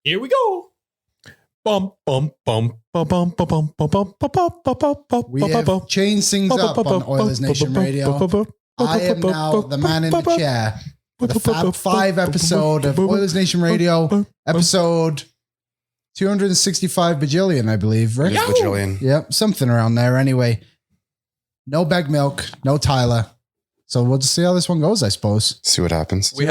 Here we go. Bum, bum, bum, bum, bum, bum, bum, bum, bum, bum, bum, bum, We have changed things up on Oilers Nation Radio. I am now the man in the chair for the Fab 5 episode of Oilers Nation Radio, episode 265 bajillion, I believe, right? Bajillion. Yep, something around there anyway. No bag milk, no Tyler. So we'll just see how this one goes, I suppose. See what happens. We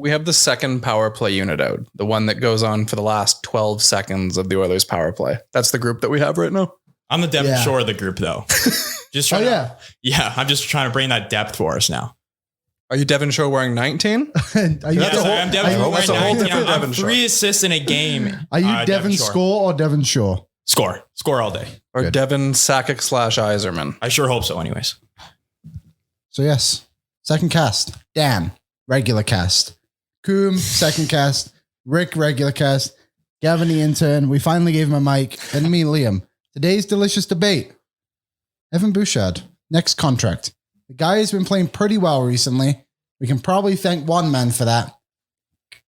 have the second power play unit out, the one that goes on for the last 12 seconds of the Oilers power play. That's the group that we have right now. I'm the Devon Shore of the group, though. Just trying I'm just trying to bring that depth for us now. Are you Devon Shore wearing 19? I'm Devon Shore wearing 19. I'm 3 assists in a game. Are you Devon Score or Devon Shore? Score all day. Or Good. Devon Sakic / Iserman? I sure hope so anyways. So yes, second cast, Dan, regular cast, Coooms, second cast, Rick, regular cast, Gavin, the intern. We finally gave him a mic, and me, Liam. Today's delicious debate. Evan Bouchard, next contract. The guy has been playing pretty well recently. We can probably thank one man for that.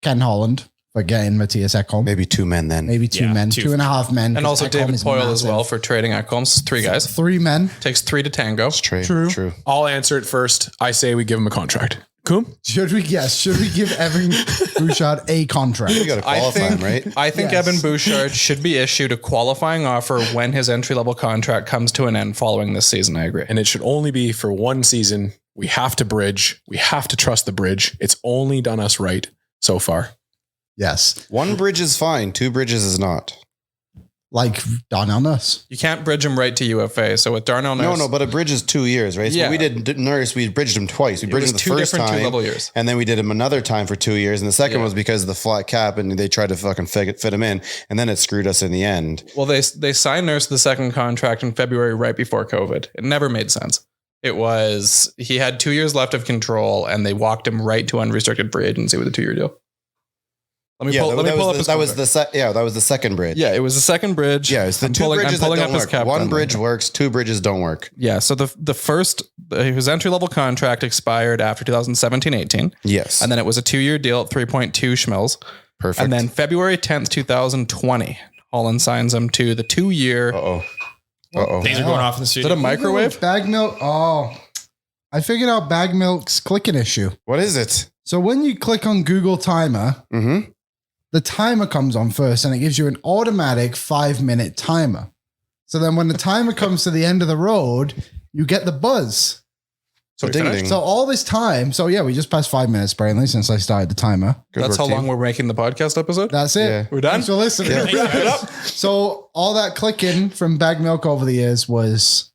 Ken Holland for getting Matthias Ekholm. Maybe 2 men then. Maybe 2 men, 2.5 men. And also Ekholm David is Poyle as massive. well for trading Ekholm. 3 guys. 3 men. Takes 3 to tango. It's true. True. I'll answer it first. I say we give him a contract. Cool. Should we give Evan Bouchard a contract? You got to qualify him, right? I think Yes. Evan Bouchard should be issued a qualifying offer when his entry-level contract comes to an end following this season. I agree. And it should only be for 1 season. We have to bridge. We have to trust the bridge. It's only done us right so far. Yes. 1 bridge is fine. 2 bridges is not. Like Darnell Nurse. You can't bridge him right to UFA. So with Darnell Nurse, No, but a bridge is 2 years, right? So Yeah. we did Nurse, we bridged him twice. We it bridged was him the 2 first different time. 2-level years. And then we did him another time for 2 years. And the second Yeah. was because of the flat cap and they tried to fucking fit him in. And then it screwed us in the end. Well, they signed Nurse the second contract in February right before COVID. It never made sense. It was, he had 2 years left of control and they walked him right to unrestricted free agency with a 2-year deal. Let me pull up his that was contract. that was the second bridge. Yeah, it was the second bridge. Yeah, it's the I'm 2 pulling- bridges I'm pulling that up don't his work. cap 1 friendly. bridge works, 2 bridges don't work. Yeah, so the first, his entry-level contract expired after 2017-18. Yes. And then it was a 2-year deal at 3.2 schmills. Perfect. And then February 10th, 2020, Holland signs him to the 2-year. Things are going off in the Is studio. it a microwave? Bag milk. Oh, I figured out bag milk's clicking issue. What is it? So when you click on Google Timer, Mm-hmm. the timer comes on first and it gives you an automatic 5-minute timer. So then when the timer comes to the end of the road, you get the buzz. So ding ding. So all this time, we just passed 5 minutes, apparently, since I started the timer. Good That's work, how team. long we're making the podcast episode? That's it. Yeah. We're done? Thanks for listening. Yeah. Wrap it up. So all that clicking from bag milk over the years was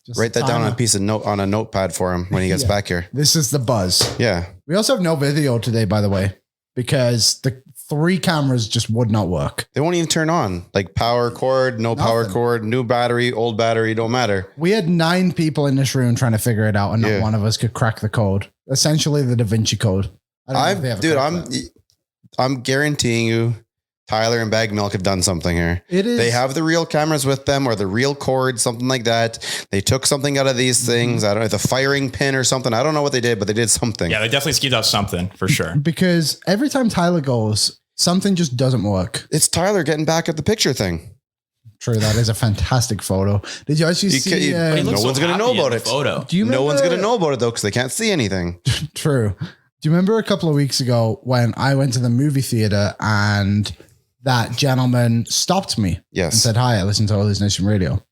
just Write that down timer. on a piece of on a notepad for him when he gets Yeah. back here. This is the buzz. Yeah. We also have no video today, by the way, because the 3 cameras just would not work. They won't even turn on. Like power cord, no power Nothing. cord, new battery, old battery, don't matter. We had 9 people in this room trying to figure it out, and not Yeah. one of us could crack the code. Essentially, the Da Vinci Code. I don't know if they ever cracked that. I'm guaranteeing you, Tyler and Bag Milk have done something here. It is. They have the real cameras with them or the real cord, something like that. They took something out of these things. I don't know, the firing pin or something. I don't know what they did, but they did something. Yeah, they definitely skewed up something for sure. because every time Tyler goes, something just doesn't work. It's Tyler getting back at the picture thing. True, that is a fantastic photo. Did you actually see? But he No looks one's gonna happy know in about the it. Photo. do you No one's remember- going to know about it though, because they can't see anything. True. Do you remember a couple of weeks ago when I went to the movie theater and that gentleman stopped me and Yes. said, "Hi, I listen to Oilers Nation Radio."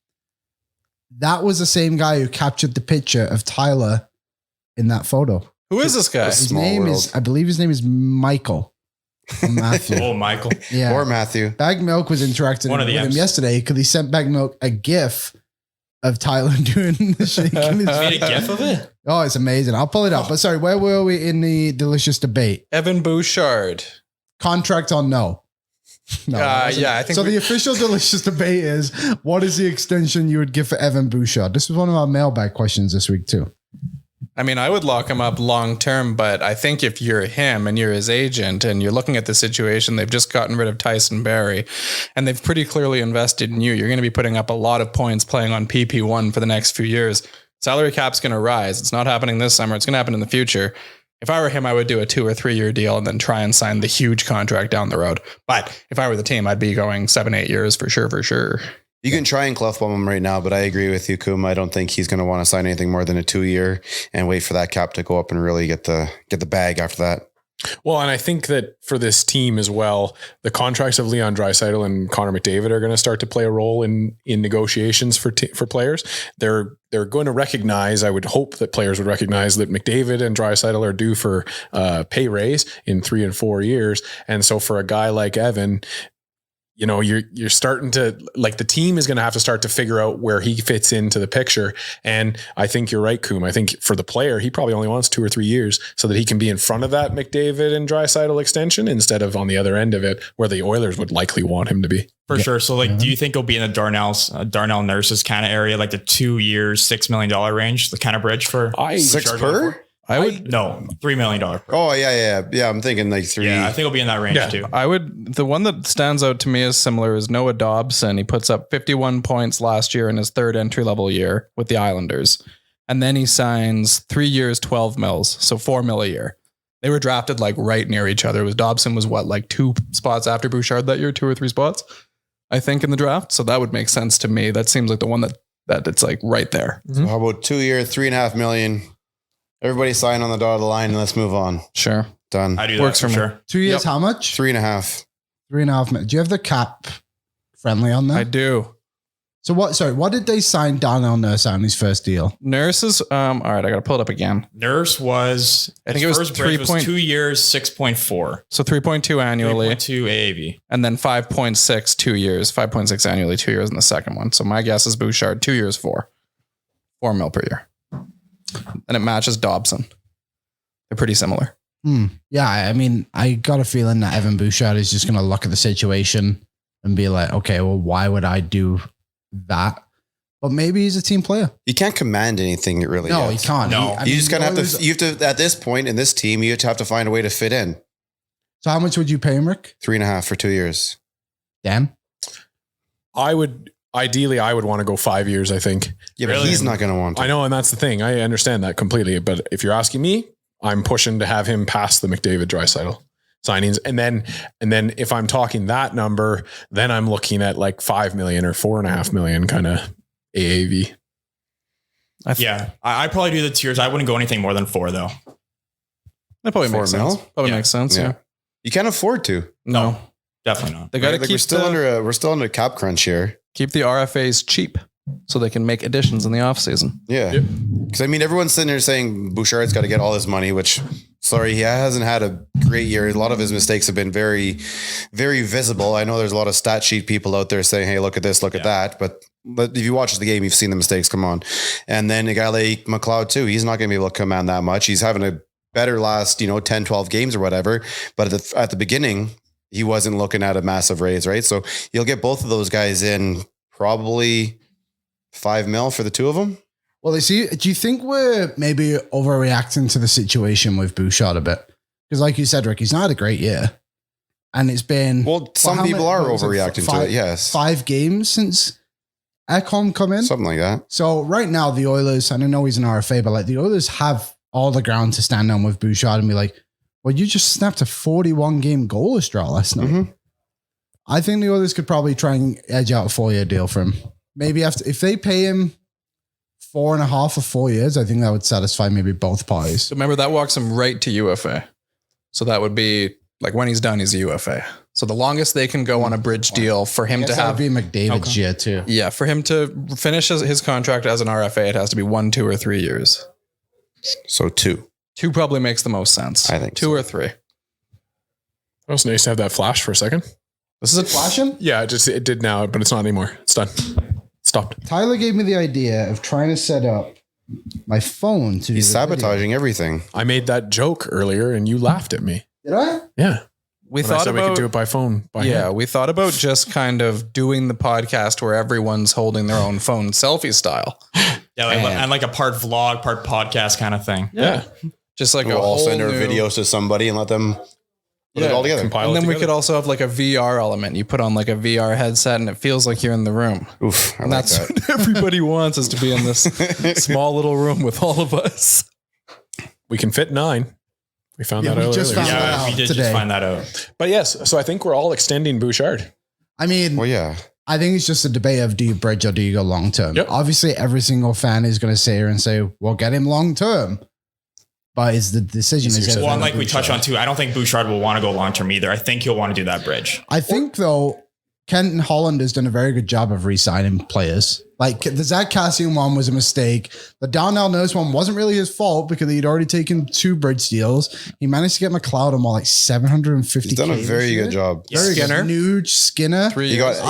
That was the same guy who captured the picture of Tyler in that photo. Who is this guy? His Small name world. is, I believe his name is Michael. Or Matthew. Oh, Michael. Yeah. Or Matthew. Bag Milk was interacting One with of the him M's. yesterday because he sent Bag Milk a GIF of Tyler doing the shaking his Made a gif of it? Oh, it's amazing. I'll pull it up. But sorry, where were we in the delicious debate? Evan Bouchard. Contract on no. No. that wasn't- Yeah, I think so. The official delicious debate is: what is the extension you would give for Evan Bouchard? This was one of our mailbag questions this week too. I mean, I would lock him up long term, but I think if you're him and you're his agent and you're looking at the situation, they've just gotten rid of Tyson Barrie and they've pretty clearly invested in you. You're going to be putting up a lot of points playing on PP1 for the next few years. Salary cap's going to rise. It's not happening this summer. It's going to happen in the future. If I were him, I would do a 2 or 3 year deal and then try and sign the huge contract down the road. But if I were the team, I'd be going 7-8 years for sure. You can try and Clough bomb him right now, but I agree with you, Coom. I don't think he's going to want to sign anything more than a 2-year and wait for that cap to go up and really get the bag after that. Well, and I think that for this team as well, the contracts of Leon Draisaitl and Connor McDavid are going to start to play a role in negotiations for players. They're going to recognize, I would hope that players would recognize that McDavid and Draisaitl are due for pay raise in 3 and 4 years. And so for a guy like Evan, you know, you're starting to, like, the team is going to have to start to figure out where he fits into the picture. And I think you're right, Coom. I think for the player, he probably only wants 2 or 3 years so that he can be in front of that McDavid and Draisaitl extension instead of on the other end of it where the Oilers would likely want him to be. For sure. So, like, do you think he'll be in the Darnell Nurses kind of area, like the 2 years, $6 million range, the kind of bridge for 6 per? No, $3 million. Oh yeah. I'm thinking like 3. Yeah, I think it'll be in that range too. The one that stands out to me as similar is Noah Dobson. He puts up 51 points last year in his 3rd entry level year with the Islanders. And then he signs 3 years, 12 mils. So $4 mil a year. They were drafted like right near each other. Dobson was like 2 spots after Bouchard that year, 2 or 3 spots, I think, in the draft. So that would make sense to me. That seems like the one that it's like right there. So how about 2 year, $3.5 million? Everybody sign on the dotted line and let's move on. Sure. Done. I do that. Works for for me. sure. 2 years, how much? 3.5. 3.5 minutes. Do you have the cap friendly on there? I do. So what did they sign Darnell Nurse on his first deal? Nurses. All right. I got to pull it up again. Nurse was, I think it was 2 years, 6.4. So 3.2 annually. 3.2 AAV. And then 5.6 2 years, 5.6 annually, 2 years in the second one. So my guess is Bouchard, 2 years, 4 mil per year. And it matches Dobson. They're pretty similar. Yeah, I mean, I got a feeling that Evan Bouchard is just going to look at the situation and be like, okay, well, why would I do that? But maybe he's a team player. You can't command anything really. No, yet. he can't. No. You just kind of have to, you have to, at this point in this team, you have to find a way to fit in. So how much would you pay him, Rick? 3.5 for 2 years. Dan? Ideally, I would want to go 5 years, I think. Yeah, but he's not going to want to. I know, and that's the thing. I understand that completely. But if you're asking me, I'm pushing to have him pass the McDavid Draisaitl signings. And then if I'm talking that number, then I'm looking at like 5 million or 4.5 million kind of AAV. I'd probably do the tiers. I wouldn't go anything more than 4 though. That probably 4 makes mil? sense. Probably makes sense. Yeah. You can't afford to. No, Definitely not. they got to Like keep we're still under cap crunch here. keep the RFAs cheap so they can make additions in the offseason. Yeah. Because I mean, everyone's sitting there saying Bouchard's got to get all his money, which, sorry, he hasn't had a great year. A lot of his mistakes have been very, very visible. I know there's a lot of stat sheet people out there saying, hey, look at this, look at that. But if you watch the game, you've seen the mistakes. Come on. And then a guy like McLeod too, he's not going to be able to command that much. He's having a better last, 10, 12 games or whatever. But at the beginning, he wasn't looking at a massive raise, right? So you'll get both of those guys in probably 5 mil for the two of them. Well, do you think we're maybe overreacting to the situation with Bouchard a bit? Because like you said, Rick, he's not had a great year. And it's been... Well, some people are overreacting to it, yes. 5 games since Ekholm come in? Something like that. So right now, the Oilers, and I know he's an RFA, but like the Oilers have all the ground to stand on with Bouchard and be like, well, you just snapped a 41-game goalless draw last night. Mm-hmm. I think the Oilers could probably try and edge out a 4-year deal for him. Maybe if they pay him 4.5 for 4 years, I think that would satisfy maybe both parties. So remember, that walks him right to UFA. So that would be like when he's done, he's a UFA. So the longest they can go on a bridge deal for him to have... That would be McDavid's year too. Yeah, for him to finish his contract as an RFA, it has to be 1, 2, or 3 years. So 2. 2 probably makes the most sense. I think 2 or 3. It was nice to have that flash for a second. This is a flashing? Yeah, it did now, but it's not anymore. It's done. Stopped. Tyler gave me the idea of trying to set up my phone to... He's sabotaging everything. I made that joke earlier and you laughed at me. Did I? Yeah. We When I thought said about... we could do it by phone. Hand. We thought about just kind of doing the podcast where everyone's holding their own phone selfie style. Yeah, and like a part vlog, part podcast kind of thing. Yeah. Just like We'll a all whole send our new... videos to somebody and let them put it all together. Compile And it then we together. could also have like a VR element. You put on like a VR headset and it feels like you're in the room. Oof, I And like that's that. what everybody wants, is to be in this small little room with all of us. We can fit 9. We found Yeah, that we out just earlier. found that Yeah, out we did today. just find that out. But yes, so I think we're all extending Bouchard. I mean, Well, yeah. I think it's just a debate of do you bridge or do you go long term? Yep. Obviously, every single fan is going to sit here and say, well, get him long term. But is the decision Easier is said it Well, and Bouchard? like we touched on too, I don't think Bouchard will want to go long term either. I think he'll want to do that bridge. I think, though, Kenton Holland has done a very good job of re-signing players. Like the Zach Cassian one was a mistake. The Darnell Nurse one wasn't really his fault because he'd already taken 2 bridge deals. He managed to get McLeod on more like 750. He's done a very good job. Very Skinner. good. Nuge, Skinner. 3 You years.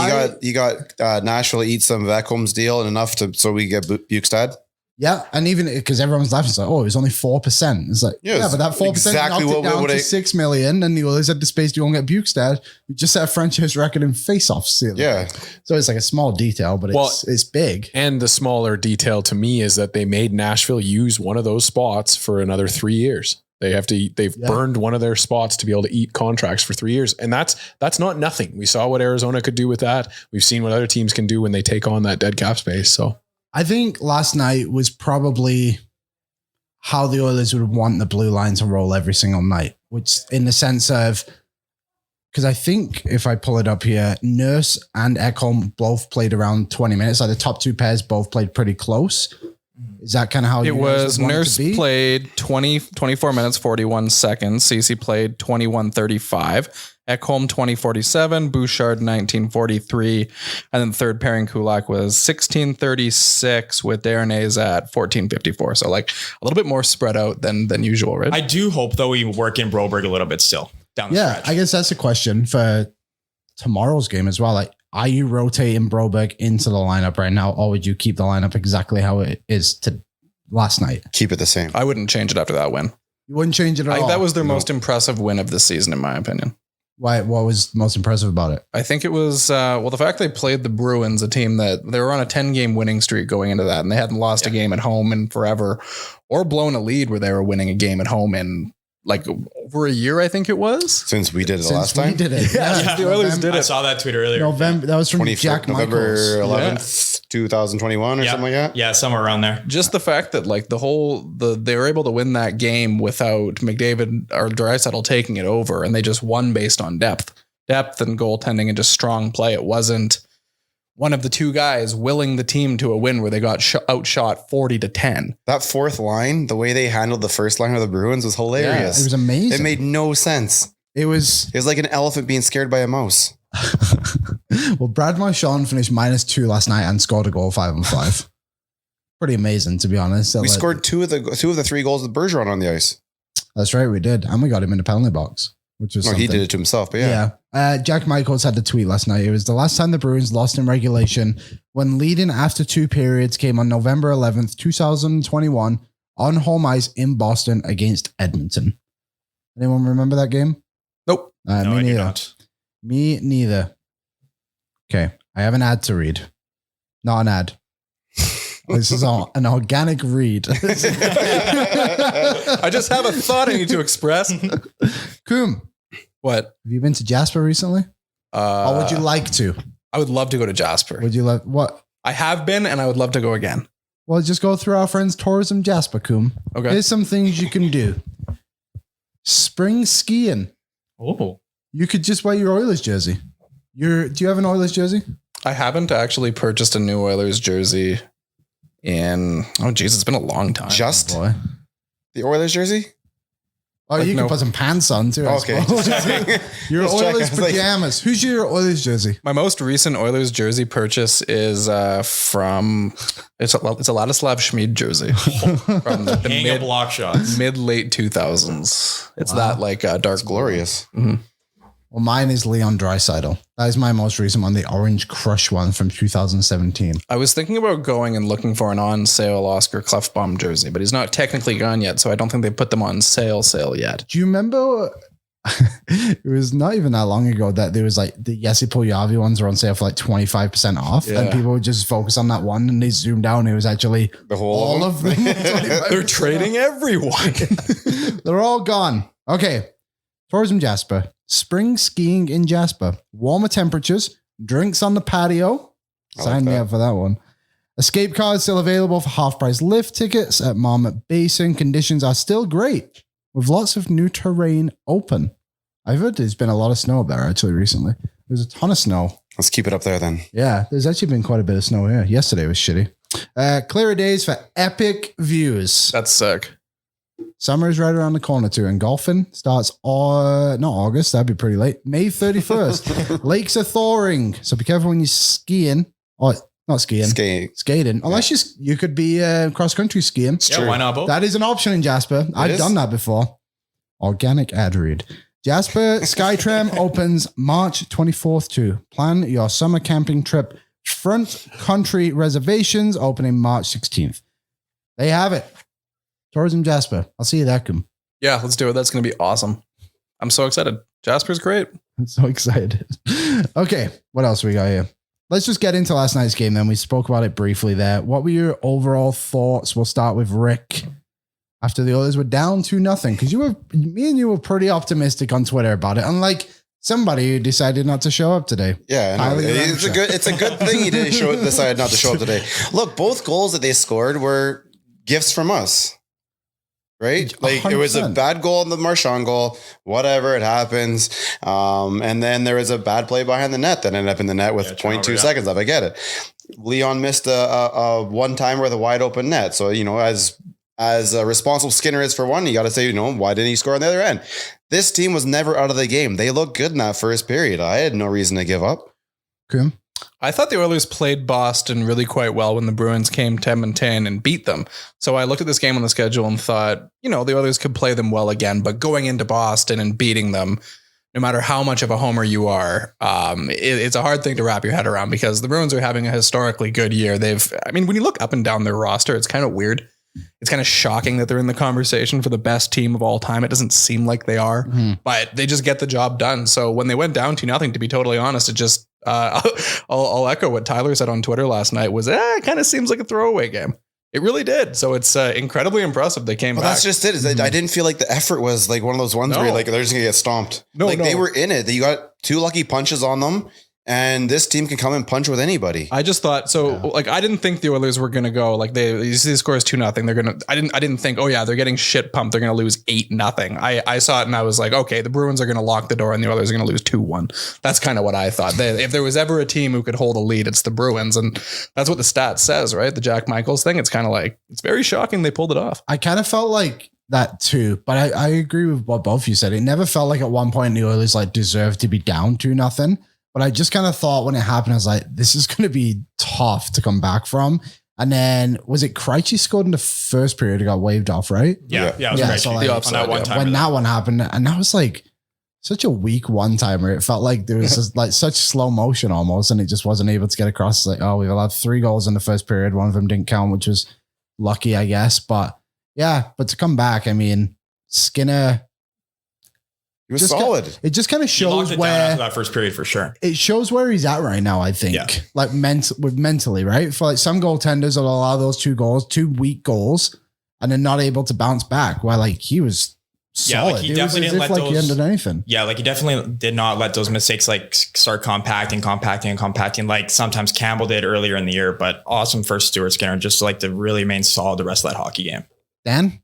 got Nashville eat some Coooms deal and enough so we get Bukestad. Yeah, and even because everyone's laughing, it's like, oh, it was only 4%. It's like, Yeah, yeah, but that 4% exactly knocked what it down would to I- 6 million, and the others had the space to go and get Bukestad. We just set a franchise record in face-off ceiling. Yeah. So it's like a small detail, but it's big. And the smaller detail to me is that they made Nashville use one of those spots for another 3 years. They've burned one of their spots to be able to eat contracts for 3 years. And that's not nothing. We saw what Arizona could do with that. We've seen what other teams can do when they take on that dead cap space. So I think last night was probably how the Oilers would want the blue line to roll every single night, which in the sense of, because I think if I pull it up here, Nurse and Ekholm both played around 20 minutes. Like the top 2 pairs both played pretty close. Is that kind of how It you guys was would want Nurse to be? played 24 minutes, 41 seconds. CC played 21:35. Ekholm 20:47. Bouchard 19:43. And then third pairing Kulak was 16:36 with Darnay's at 14:54. So like a little bit more spread out than usual, right? I do hope though we work in Broberg a little bit still down the Yeah, stretch. I guess that's a question for tomorrow's game as well. Like, are you rotating Broberg into the lineup right now, or would you keep the lineup exactly how it is to last night? Keep it the same. I wouldn't change it after that win. You wouldn't change it at I all. think that was their most impressive win of the season, in my opinion. Why? What was most impressive about it? I think it was, the fact they played the Bruins, a team that they were on a 10-game winning streak going into that, and they hadn't lost a game at home in forever or blown a lead where they were winning a game at home in like over a year, I think it was. Since we did it Since last we time. did it. Yeah, the Oilers did I it. saw that tweet earlier. November. That was from 24 Jack November Michaels. 11th, 2021 or Yeah. something like that. Yeah, somewhere around there. Just the fact that like they were able to win that game without McDavid or Draisaitl taking it over, and they just won based on depth and goaltending and just strong play. It wasn't one of the 2 guys willing the team to a win where they got outshot 40-10. That fourth line, the way they handled the first line of the Bruins was hilarious. It was amazing. It made no sense. It was It was like an elephant being scared by a mouse. well. Brad Marchand finished -2 last night and scored a goal 5-on-5. Pretty amazing, to be honest. We scored two of the 3 goals with Bergeron on the ice. That's right, we did, and we got him in the penalty box, which was No, he something. did it to himself, but yeah. Jack Michaels had the tweet last night. It was the last time the Bruins lost in regulation when leading after 2 periods came on November 11th, 2021 on home ice in Boston against Edmonton. Anyone remember that game? Nope. No, me I do neither. not. Me neither. Okay. I have an ad to read. Not an ad. This is an organic read. I just have a thought I need to express. Coom, What? have you been to Jasper recently? Or would you like to? I would love to go to Jasper. Would you like what? I have been, and I would love to go again. Well, just go through our friends Tourism Jasper, Coom. Okay. Here's some things you can do. Spring skiing. Oh, You could just wear your Oilers jersey. Do you have an Oilers jersey? I haven't actually purchased a new Oilers jersey it's been a long time. Just Boy. the Oilers jersey? Oh, Like, you can no. put some pants on too. I Okay. suppose. Your Just checking. Oilers I was like- pajamas. Who's your Oilers jersey? My most recent Oilers jersey purchase is from it's a Ladislav Schmid jersey from the hang a block shots. mid late 2000s. It's that like dark It's glorious. Well, mine is Leon Draisaitl. That is my most recent one, the Orange Crush one from 2017. I was thinking about going and looking for an on sale Oscar Klefbom jersey, but he's not technically gone yet, so I don't think they put them on sale yet. Do you remember? It was not even that long ago that there was like the Jesse Puljujarvi ones were on sale for like 25% off, and Yeah. people would just focus on that one, and they zoomed out, and it was actually The whole all of them. 25%. They're trading everyone. They're all gone. Okay. Tourism Jasper. Spring skiing in Jasper. Warmer temperatures. Drinks on the patio. I like Sign me that. up for that one. Escape cards still available for half price lift tickets at Marmot Basin. Conditions are still great. with lots of new terrain open. I've heard there's been a lot of snow up there actually recently. There's a ton of snow. Let's keep it up there then. Yeah, there's actually been quite a bit of snow here. Yesterday was shitty. Clearer days for epic views. That's sick. Summer is right around the corner too, and golfing starts not August, that'd be pretty late. May 31st. Lakes are thawing, so be careful when you're skiing. Or not skiing. Skating. Unless you could be cross country skiing. Yeah, why not both? That is an option in Jasper. I've done that before. Organic ad read. Jasper Skytram opens March 24th too. Plan your summer camping trip. Front country reservations opening March 16th. There you have it. Tourism Jasper. I'll see you there, Coom. Yeah, let's do it. That's going to be awesome. I'm so excited. Jasper's great. I'm so excited. Okay, what else we got here? Let's just get into last night's game then. We spoke about it briefly there. What were your overall thoughts? We'll start with Rick. After the others were down 2-0, because me and you were pretty optimistic on Twitter about it. Unlike somebody who decided not to show up today. Yeah, no, it's a good thing he decided not to show up today. Look, both goals that they scored were gifts from us. Right? Like 100%. It was a bad goal in the Marchand goal, whatever, it happens. And then there was a bad play behind the net that ended up in the net with 0.2 seconds left. I get it. Leon missed a one-timer with a wide open net. So, as a responsible Skinner is for one, you got to say, why didn't he score on the other end? This team was never out of the game. They looked good in that first period. I had no reason to give up. Okay. I thought the Oilers played Boston really quite well when the Bruins came 10-10 and beat them. So I looked at this game on the schedule and thought, the Oilers could play them well again, but going into Boston and beating them, no matter how much of a homer you are, it's a hard thing to wrap your head around because the Bruins are having a historically good year. When you look up and down their roster, it's kind of weird. It's kind of shocking that they're in the conversation for the best team of all time. It doesn't seem like they are, but they just get the job done. So when they went down 2-0, to be totally honest, it just, I'll echo what Tyler said on Twitter last night was, it kind of seems like a throwaway game. It really did. So it's incredibly impressive they came back. That's just it. I didn't feel like the effort was like one of those ones where they're just going to get stomped. They were in it. You got 2 lucky punches on them. And this team can come and punch with anybody. I just thought I didn't think the Oilers were going to go you see the score is 2-0. They're going to. I didn't think. Oh yeah, they're getting shit pumped. They're going to lose 8-0. I saw it and I was like, okay, the Bruins are going to lock the door and the Oilers are going to lose 2-1. That's kind of what I thought. If there was ever a team who could hold a lead, it's the Bruins, and that's what the stat says, right? The Jack Michaels thing. It's kind of like it's very shocking they pulled it off. I kind of felt like that too, but I agree with what both of you said. It never felt like at one point the Oilers deserved to be down 2-0. But I just kind of thought when it happened, I was like, this is going to be tough to come back from. And then was it Krejci scored in the first period? It got waved off, right? Yeah. It was Krejci. So On that one time. When that one happened, and that was such a weak one-timer. It felt like there was such slow motion almost, and it just wasn't able to get across. We've allowed 3 goals in the first period. One of them didn't count, which was lucky, I guess. But to come back, Skinner... He was solid. It just kind of shows where that first period for sure. It shows where he's at right now. I think, mentally, right? For some goaltenders will allow those 2 weak goals, and then not able to bounce back. While he was solid. He definitely didn't let those. He ended anything. Yeah, he definitely did not let those mistakes start compacting. Like sometimes Campbell did earlier in the year. But awesome first Stuart Skinner, just to really remain solid the rest of that hockey game. Dan.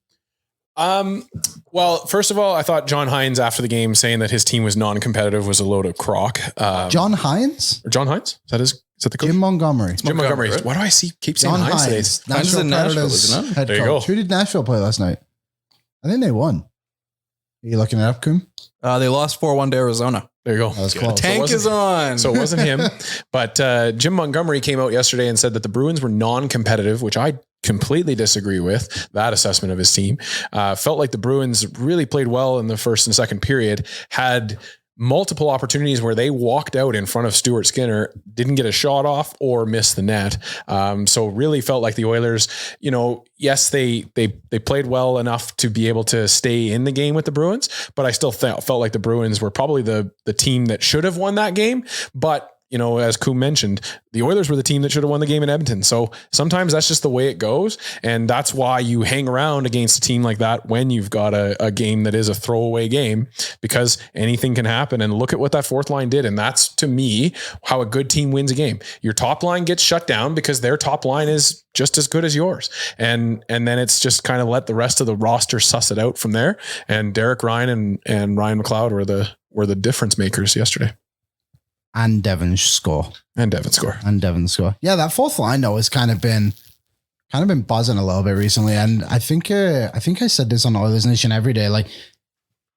Well, first of all, I thought John Hines after the game saying that his team was non-competitive was a load of crock. John Hines? Or John Hines? Is that the coach? Jim Montgomery. Jim Montgomery. Right? Why do I keep saying John Hines today? Hines is in Nashville, isn't it? Head there you coach. go. Who did Nashville play last night? I think they won. Are you looking it up, Coom? They lost 4-1 to Arizona. There you go. That was close. Tank is on. So it wasn't him. But Jim Montgomery came out yesterday and said that the Bruins were non-competitive, which I completely disagree with that assessment of his team. Felt like the Bruins really played well in the first and second period, had multiple opportunities where they walked out in front of Stuart Skinner, didn't get a shot off or missed the net. So really felt like the Oilers, yes, they played well enough to be able to stay in the game with the Bruins, but I still felt like the Bruins were probably the team that should have won that game. But you know, as Coom mentioned, the Oilers were the team that should have won the game in Edmonton. So sometimes that's just the way it goes. And that's why you hang around against a team like that when you've got a game that is a throwaway game, because anything can happen. And look at what that fourth line did. And that's, to me, how a good team wins a game. Your top line gets shut down because their top line is just as good as yours. And then it's just kind of let the rest of the roster suss it out from there. And Derek Ryan and Ryan McLeod were the difference makers yesterday. And Devon's score. Yeah, that fourth line though has kind of been buzzing a little bit recently. And I think I said this on Oilers Nation every day. Like,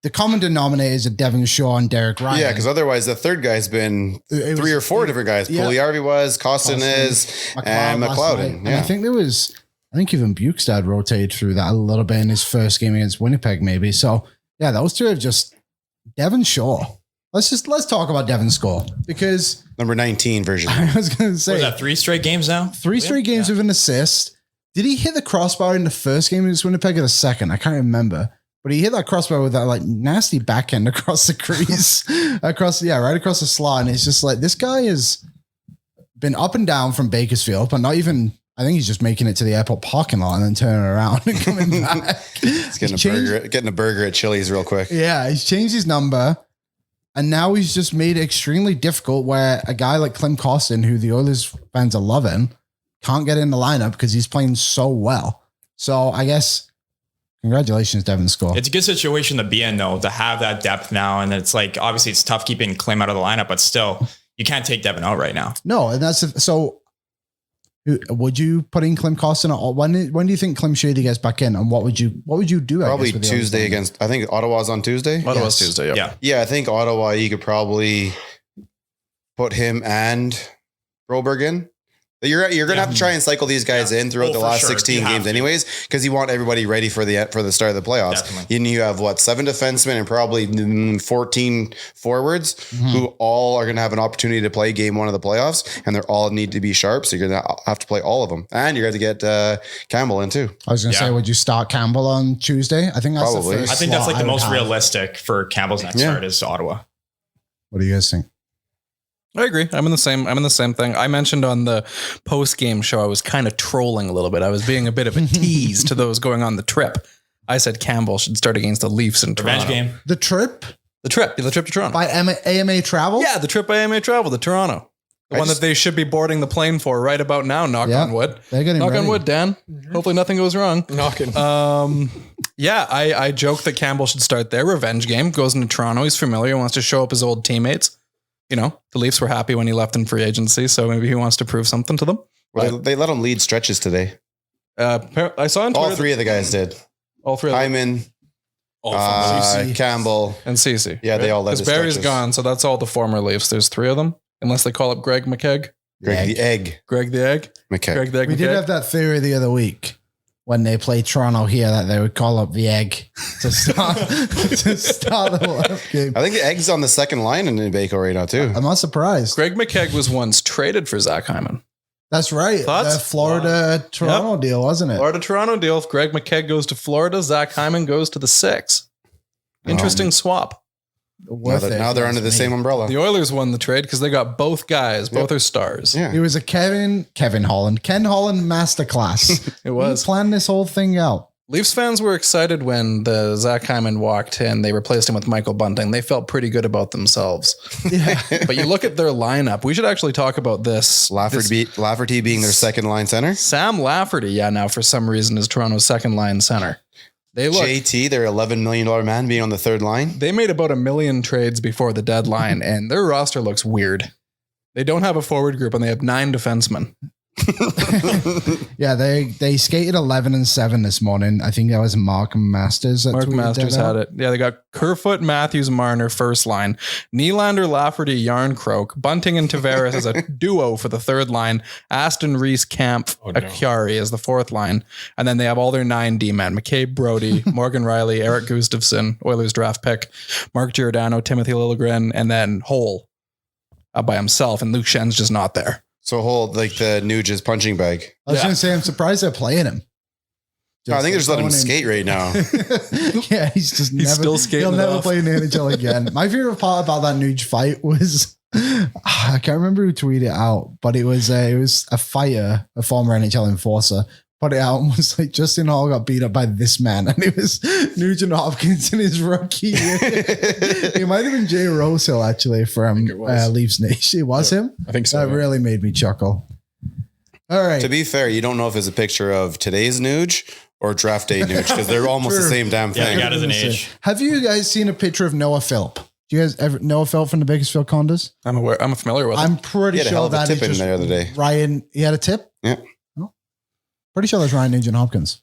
the common denominators are Devon Shaw and Derek Ryan. Yeah, because otherwise the third guy's been three or four different guys. Yeah. Pugliarvi was, Costin is, and McLeod. Yeah. And I think even Bukestad rotated through that a little bit in his first game against Winnipeg, maybe. So yeah, those two have just Devon Shaw. Let's talk about Devon's score, because number 19 version. I was going to say, Was that 3 straight games now? 3 straight games with an assist. Did he hit the crossbar in the first game against Winnipeg or the second? I can't remember. But he hit that crossbar with that like nasty backhand across the crease, right across the slot. And it's just like, this guy has been up and down from Bakersfield, but not even, I think he's just making it to the airport parking lot and then turning around and coming back. He's getting a burger at Chili's real quick. Yeah, he's changed his number. And now he's just made it extremely difficult where a guy like Klim Kostin, who the Oilers fans are loving, can't get in the lineup because he's playing so well. So I guess congratulations, Devon score. It's a good situation to be in, though, to have that depth now. And it's like, obviously it's tough keeping Klim out of the lineup, but still you can't take Devon out right now. No. And so would you put in Klim Kostin? When do you think Klim Shady gets back in, and what would you do? Probably Tuesday against, I think Ottawa's on Tuesday. Ottawa's Tuesday. Yep. Yeah. I think Ottawa, you could probably put him and Broberg in. You're going to have to try and cycle these guys in throughout the last 16 games anyways, because you want everybody ready for the start of the playoffs. Definitely. And you have 7 defensemen and probably 14 forwards who all are going to have an opportunity to play game 1 of the playoffs, and they're all need to be sharp. So you're going to have to play all of them, and you're going to get Campbell in too. I was going to say, would you start Campbell on Tuesday? I think that's probably. the first I think that's like the most have. realistic for Campbell's next start is Ottawa. What do you guys think? I agree. I'm in the same thing. I mentioned on the post-game show, I was kind of trolling a little bit. I was being a bit of a tease to those going on the trip. I said Campbell should start against the Leafs in Toronto. Revenge game. The trip to Toronto. by AMA Travel? Yeah, the trip by AMA Travel to Toronto. The one that they should be boarding the plane for right about now, knock on wood. They're getting knock ready. on wood, Dan. Hopefully nothing goes wrong. I joked that Campbell should start there. Revenge game. Goes into Toronto. He's familiar. Wants to show up his old teammates. You know, the Leafs were happy when he left in free agency, so maybe he wants to prove something to them. Well, they let him lead stretches today. I saw on Twitter all 3 of the guys did. All 3 of them. Hyman, Campbell, and Cece. Yeah, they all led the Barry's stretches. gone, so that's all the former Leafs. There's 3 of them, unless they call up Greg McKegg. Greg the Egg. Greg the Egg. McKegg. Greg the Egg. We did have that theory the other week when they played Toronto here that they would call up the Egg to start the left game. I think the Egg's on the second line in Baco right now too. I'm not surprised. Greg McKegg was once traded for Zach Hyman. That's right. Thoughts? The Florida-Toronto deal, wasn't it? Florida-Toronto deal. If Greg McKegg goes to Florida, Zach Hyman goes to the 6. Interesting swap. Now they're under the same umbrella. The Oilers won the trade because they got both guys. Both are stars. Yeah. It was a Ken Holland masterclass. It was. He planned this whole thing out. Leafs fans were excited when the Zach Hyman walked and they replaced him with Michael Bunting. They felt pretty good about themselves. Yeah. But you look at their lineup. We should actually talk about this. Lafferty being their second line center. Sam Lafferty, now for some reason is Toronto's second line center. They look, JT, their $11 million man, being on the third line. They made about 1 million trades before the deadline, and their roster looks weird. They don't have a forward group, and they have 9 defensemen. Yeah, they skated 11-7 this morning. I think that was Mark Masters. Mark Masters had it. Yeah, they got Kerfoot, Matthews, Marner first line, Nylander, Lafferty, Yarncroke, Bunting and Tavares as a duo for the third line, Aston Reese, Camp, Acciari as the fourth line, and then they have all their 9 D-men: McCabe, Brody, Morgan Riley, Eric Gustafsson, Oilers draft pick, Mark Giordano, Timothy Liljegren, and then Hole by himself, and Luke Schen's just not there. So hold like the Nuge's punching bag. I was going to say, I'm surprised they're playing him. I think they're just letting him skate right now. Yeah, he's still skating. He'll never play in the NHL again. My favorite part about that Nuge fight was I can't remember who tweeted it out, but it was a fighter, a former NHL enforcer, put it out and was like, Justin Hall got beat up by this man. And it was Nugent Hopkins in his rookie year. It might have been Jay Rosehill, actually, from Leafs Nation. It was him? I think so. That really made me chuckle. All right. To be fair, you don't know if it's a picture of today's Nuge or draft day Nuge because they're almost the same damn Yeah, thing. the guy doesn't age. Have you guys seen a picture of Noah Philp? Do you guys ever Noah Philp from the Bakersfield Condors? I'm aware. I'm familiar with. I'm pretty He had a hell sure of a that is tip in just there the other day. Ryan. He had a tip? Yeah. Oh. Pretty sure that's Ryan Nugent Hopkins.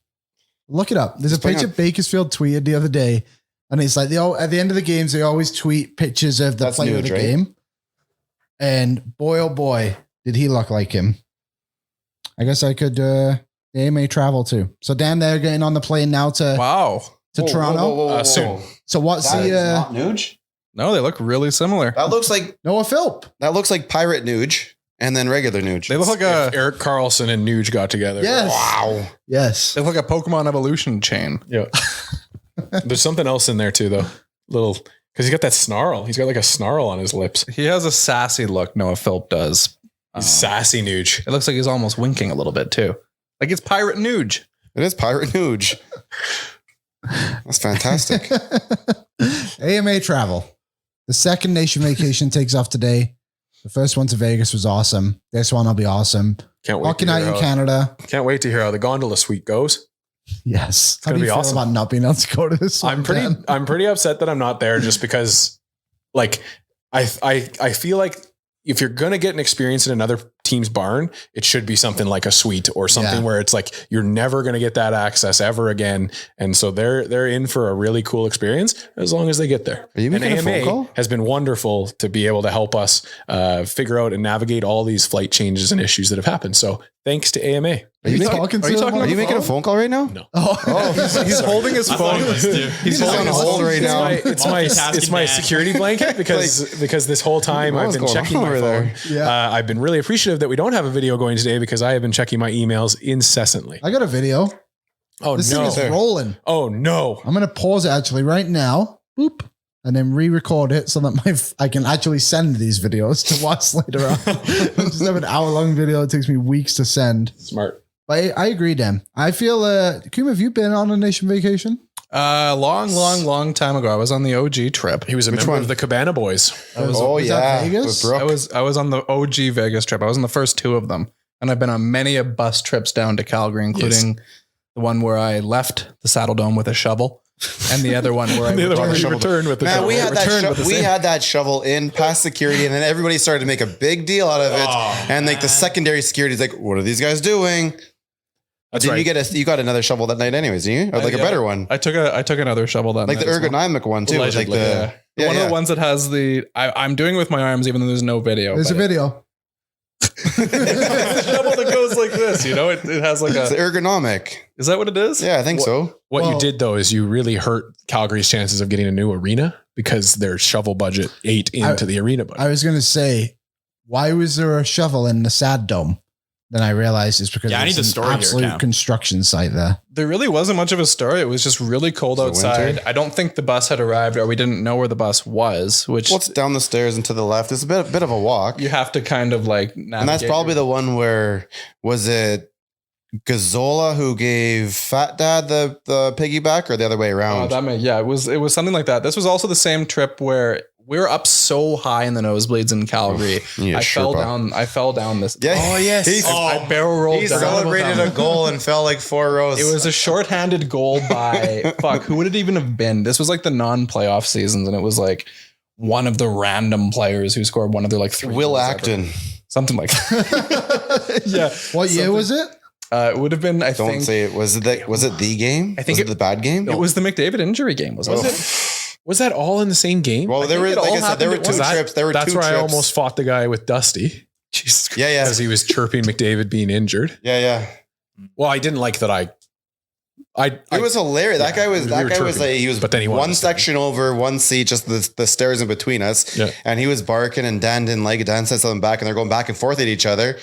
Look it up. There's a picture Bakersfield tweeted the other day, and it's like at the end of the games, they always tweet pictures of the player of the game. And boy, oh boy, did he look like him. I guess I could AMA travel too. So Dan, they're getting on the plane now to Toronto. Soon. So what's That is the not Nuge? No, they look really similar. That looks like Noah Philp? Pirate Nuge and then regular Nuge. They look like If Eric Carlson and Nuge got together. Yes. Wow. Yes. they look like a Pokemon evolution chain. Yeah. There's something else in there too, though. Little, because he's got that snarl. He's got like a snarl on his lips. He has a sassy look. Noah Philp does. He's sassy Nuge. It looks like he's almost winking a little bit too. Like it's Pirate Nuge. It is Pirate Nuge. That's fantastic. AMA travel. The second nation vacation takes off today. The first one to Vegas was awesome. This one will be awesome. Can't wait. Hockey night in Canada. Can't wait to hear how the gondola suite goes. Yes. How gonna do you be feel awesome. about not being able to go to this? I'm pretty upset that I'm not there just because like I feel like if you're going to get an experience in another team's barn, it should be something like a suite or something where it's like, you're never going to get that access ever again. And so they're in for a really cool experience as long as they get there. Are you making a phone call? Has been wonderful to be able to help us figure out and navigate all these flight changes and issues that have happened. So thanks to AMA. Are you making a phone call right now? No. He's holding his phone. He's on hold right now. It's my security blanket because this whole time I've been checking my phone. Yeah. I've been really appreciative that we don't have a video going today because I have been checking my emails incessantly. I got a video. Oh This no! thing is rolling. Oh no! I'm going to pause it actually right now. Boop. And then re-record it so that I can actually send these videos to watch later on. I just have an hour-long video. It takes me weeks to send. Smart. But I agree, Dan. I feel, Coom, have you been on a nation vacation? Long time ago. I was on the OG trip. He was a member of the Cabana Boys. Was that Vegas? With Brooke. I was on the OG Vegas trip. I was on the first two of them. And I've been on many a bus trips down to Calgary, including the one where I left the Saddle Dome with a shovel. And the other one where I returned with the Man, shovel. we had that shovel in past security, and then everybody started to make a big deal out of it. And like the secondary security is like, what are these guys doing? That's Did right. you got another shovel that night anyways, didn't you? Or like a better one. I took another shovel that Like night the as well. ergonomic one too. With like Allegedly, the one of the ones that has the I'm doing it with my arms even though there's no video. There's a but video. it's a shovel that goes like this, you know? It has like it's a ergonomic. Is that what it is? Yeah, I think so. What Well- you did though is you really hurt Calgary's chances of getting a new arena because their shovel budget ate into the arena budget. I was going to say, why was there a shovel in the Sad Dome? Then I realized it's because Yeah, I there's need the an story here, absolute Cam. construction site there. There really wasn't much of a story. It was just really cold So outside. winter? I don't think the bus had arrived or we didn't know where the bus was, which What's down the stairs and to the left? It's a bit of a walk. you have to kind of like navigate. And that's probably the one where, was it Gazzola who gave Fat Dad the piggyback or the other way around? it was something like that. This was also the same trip where we were up so high in the nosebleeds in Calgary. Yeah, I fell Sherpa. down this. Yeah. Oh, yes. I barrel rolled He down. celebrated a goal and fell like 4 rows. It was a shorthanded goal by who would it even have been? This was like the non-playoff seasons, and it was like one of the random players who scored one of their like 3 Will goals ever. Acton. Something like that. Yeah. What year was it? It would have been, I Don't think. say it. Was it the game? I think was it the bad game? It was the McDavid injury game, wasn't Oh. it? Was that all in the same game? Well, there think were, it like all I said, there were happened two at trips. There were That's two where trips. I almost fought the guy with Dusty Jesus Christ. Yeah, because he was chirping McDavid being injured. yeah. Well, I didn't like that I It was hilarious. That guy was like, he was but then he wanted one to stand. section over, one seat, just the stairs in between us. Yeah. And he was barking, and Dan didn't like it. Dan said something back, and they're going back and forth at each other.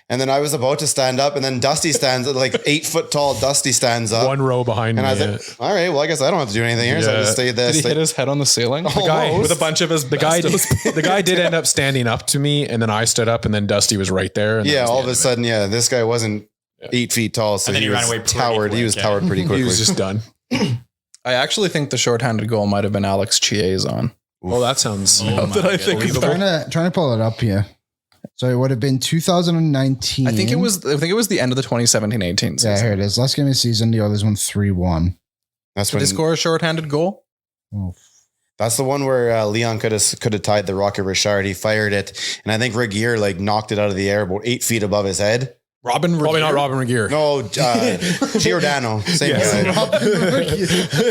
And then I was about to stand up, and then Dusty stands, like 8 foot tall Dusty stands up. One row behind And me. I was like, all right, well, I guess I don't have to do anything here. So I just stayed there. Did he hit his head on the ceiling? The guy- with a bunch of his the guy did end up standing up to me, and then I stood up, and then Dusty was right there. And that Yeah, was the all end of a sudden, this guy wasn't 8 feet tall, so And then he he ran was away pretty towered. He quick, was yeah. towered pretty quickly. He was just done. I actually think the shorthanded goal might have been Alex Chiazon. Well, that sounds. Oh my Did I think goodness. about Trying to pull it up here. So it would have been 2019. I think it was the end of the 2017-18 season. Yeah, here it is. Last game of the season, the Oilers won 3-1. That's Did when they score a shorthanded goal? Oh, That's the one where Leon could have tied the Rocket Richard. He fired it, and I think Regier like knocked it out of the air about 8 feet above his head. Probably not Robin Regier. No, Giordano, same guy.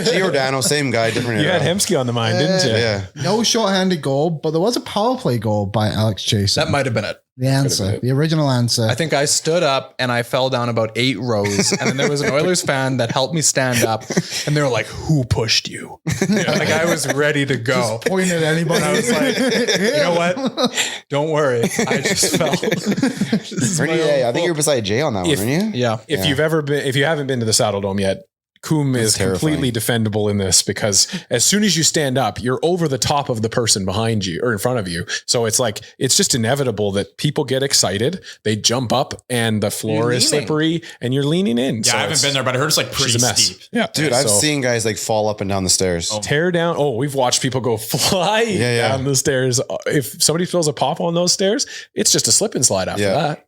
Giordano, same guy, different You had era. Hemsky on the mind, didn't you? Yeah, no shorthanded goal, but there was a power play goal by Alex Chase. That might have been it. The answer, the original answer. I think I stood up and I fell down about 8 rows. And then there was an Oilers fan that helped me stand up. And they were like, who pushed you? Like I was ready to go. Point at anybody. And I was like, you know what? Don't worry. I just fell. This is my own I think fault. you're beside Jay on that If- one, aren't you? Yeah. If you haven't been to the Saddle Dome yet, Coom is terrifying. completely defendable in this because as soon as you stand up, you're over the top of the person behind you or in front of you. So it's like, it's just inevitable that people get excited. They jump up and the floor You're is leaning. slippery and you're leaning in. Yeah, So I haven't it's- been there, but I heard it's like She's pretty a mess. steep. Yeah. Dude, I've So seen guys like fall up and down the stairs. tear down. Oh, we've watched people go flying Yeah. down the stairs. If somebody throws a pop on those stairs, it's just a slip and slide after Yeah. that.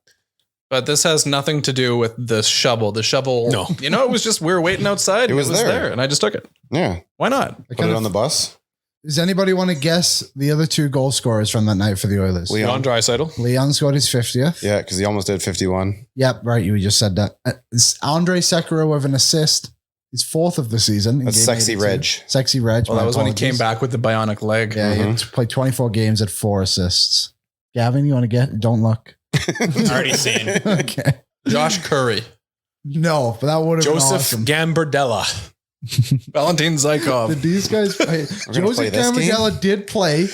But this has nothing to do with the shovel. The shovel, No. it was just we were waiting outside. It was there. and I just took it. Yeah, Why not? I put kind it of- on the bus. Does anybody want to guess the other 2 goal scorers from that night for the Oilers? Leon. Leon Draisaitl. Leon scored his 50th. Yeah, because he almost did 51. Yep, right. You just said that. It's Andre Sekera with an assist. His 4th of the season. in That's game Sexy 82. Reg. Sexy Reg. Well, my that was when he apologies. came back with the bionic leg. Yeah, he had played 24 games at 4 assists. Gavin, you want to get? Don't look. Already seen. Okay. Josh Curry, No, but that would have been Joseph awesome. Gambardella. Valentin Zykov, Did these guys play? gonna play Joseph this game? Gambardella did play.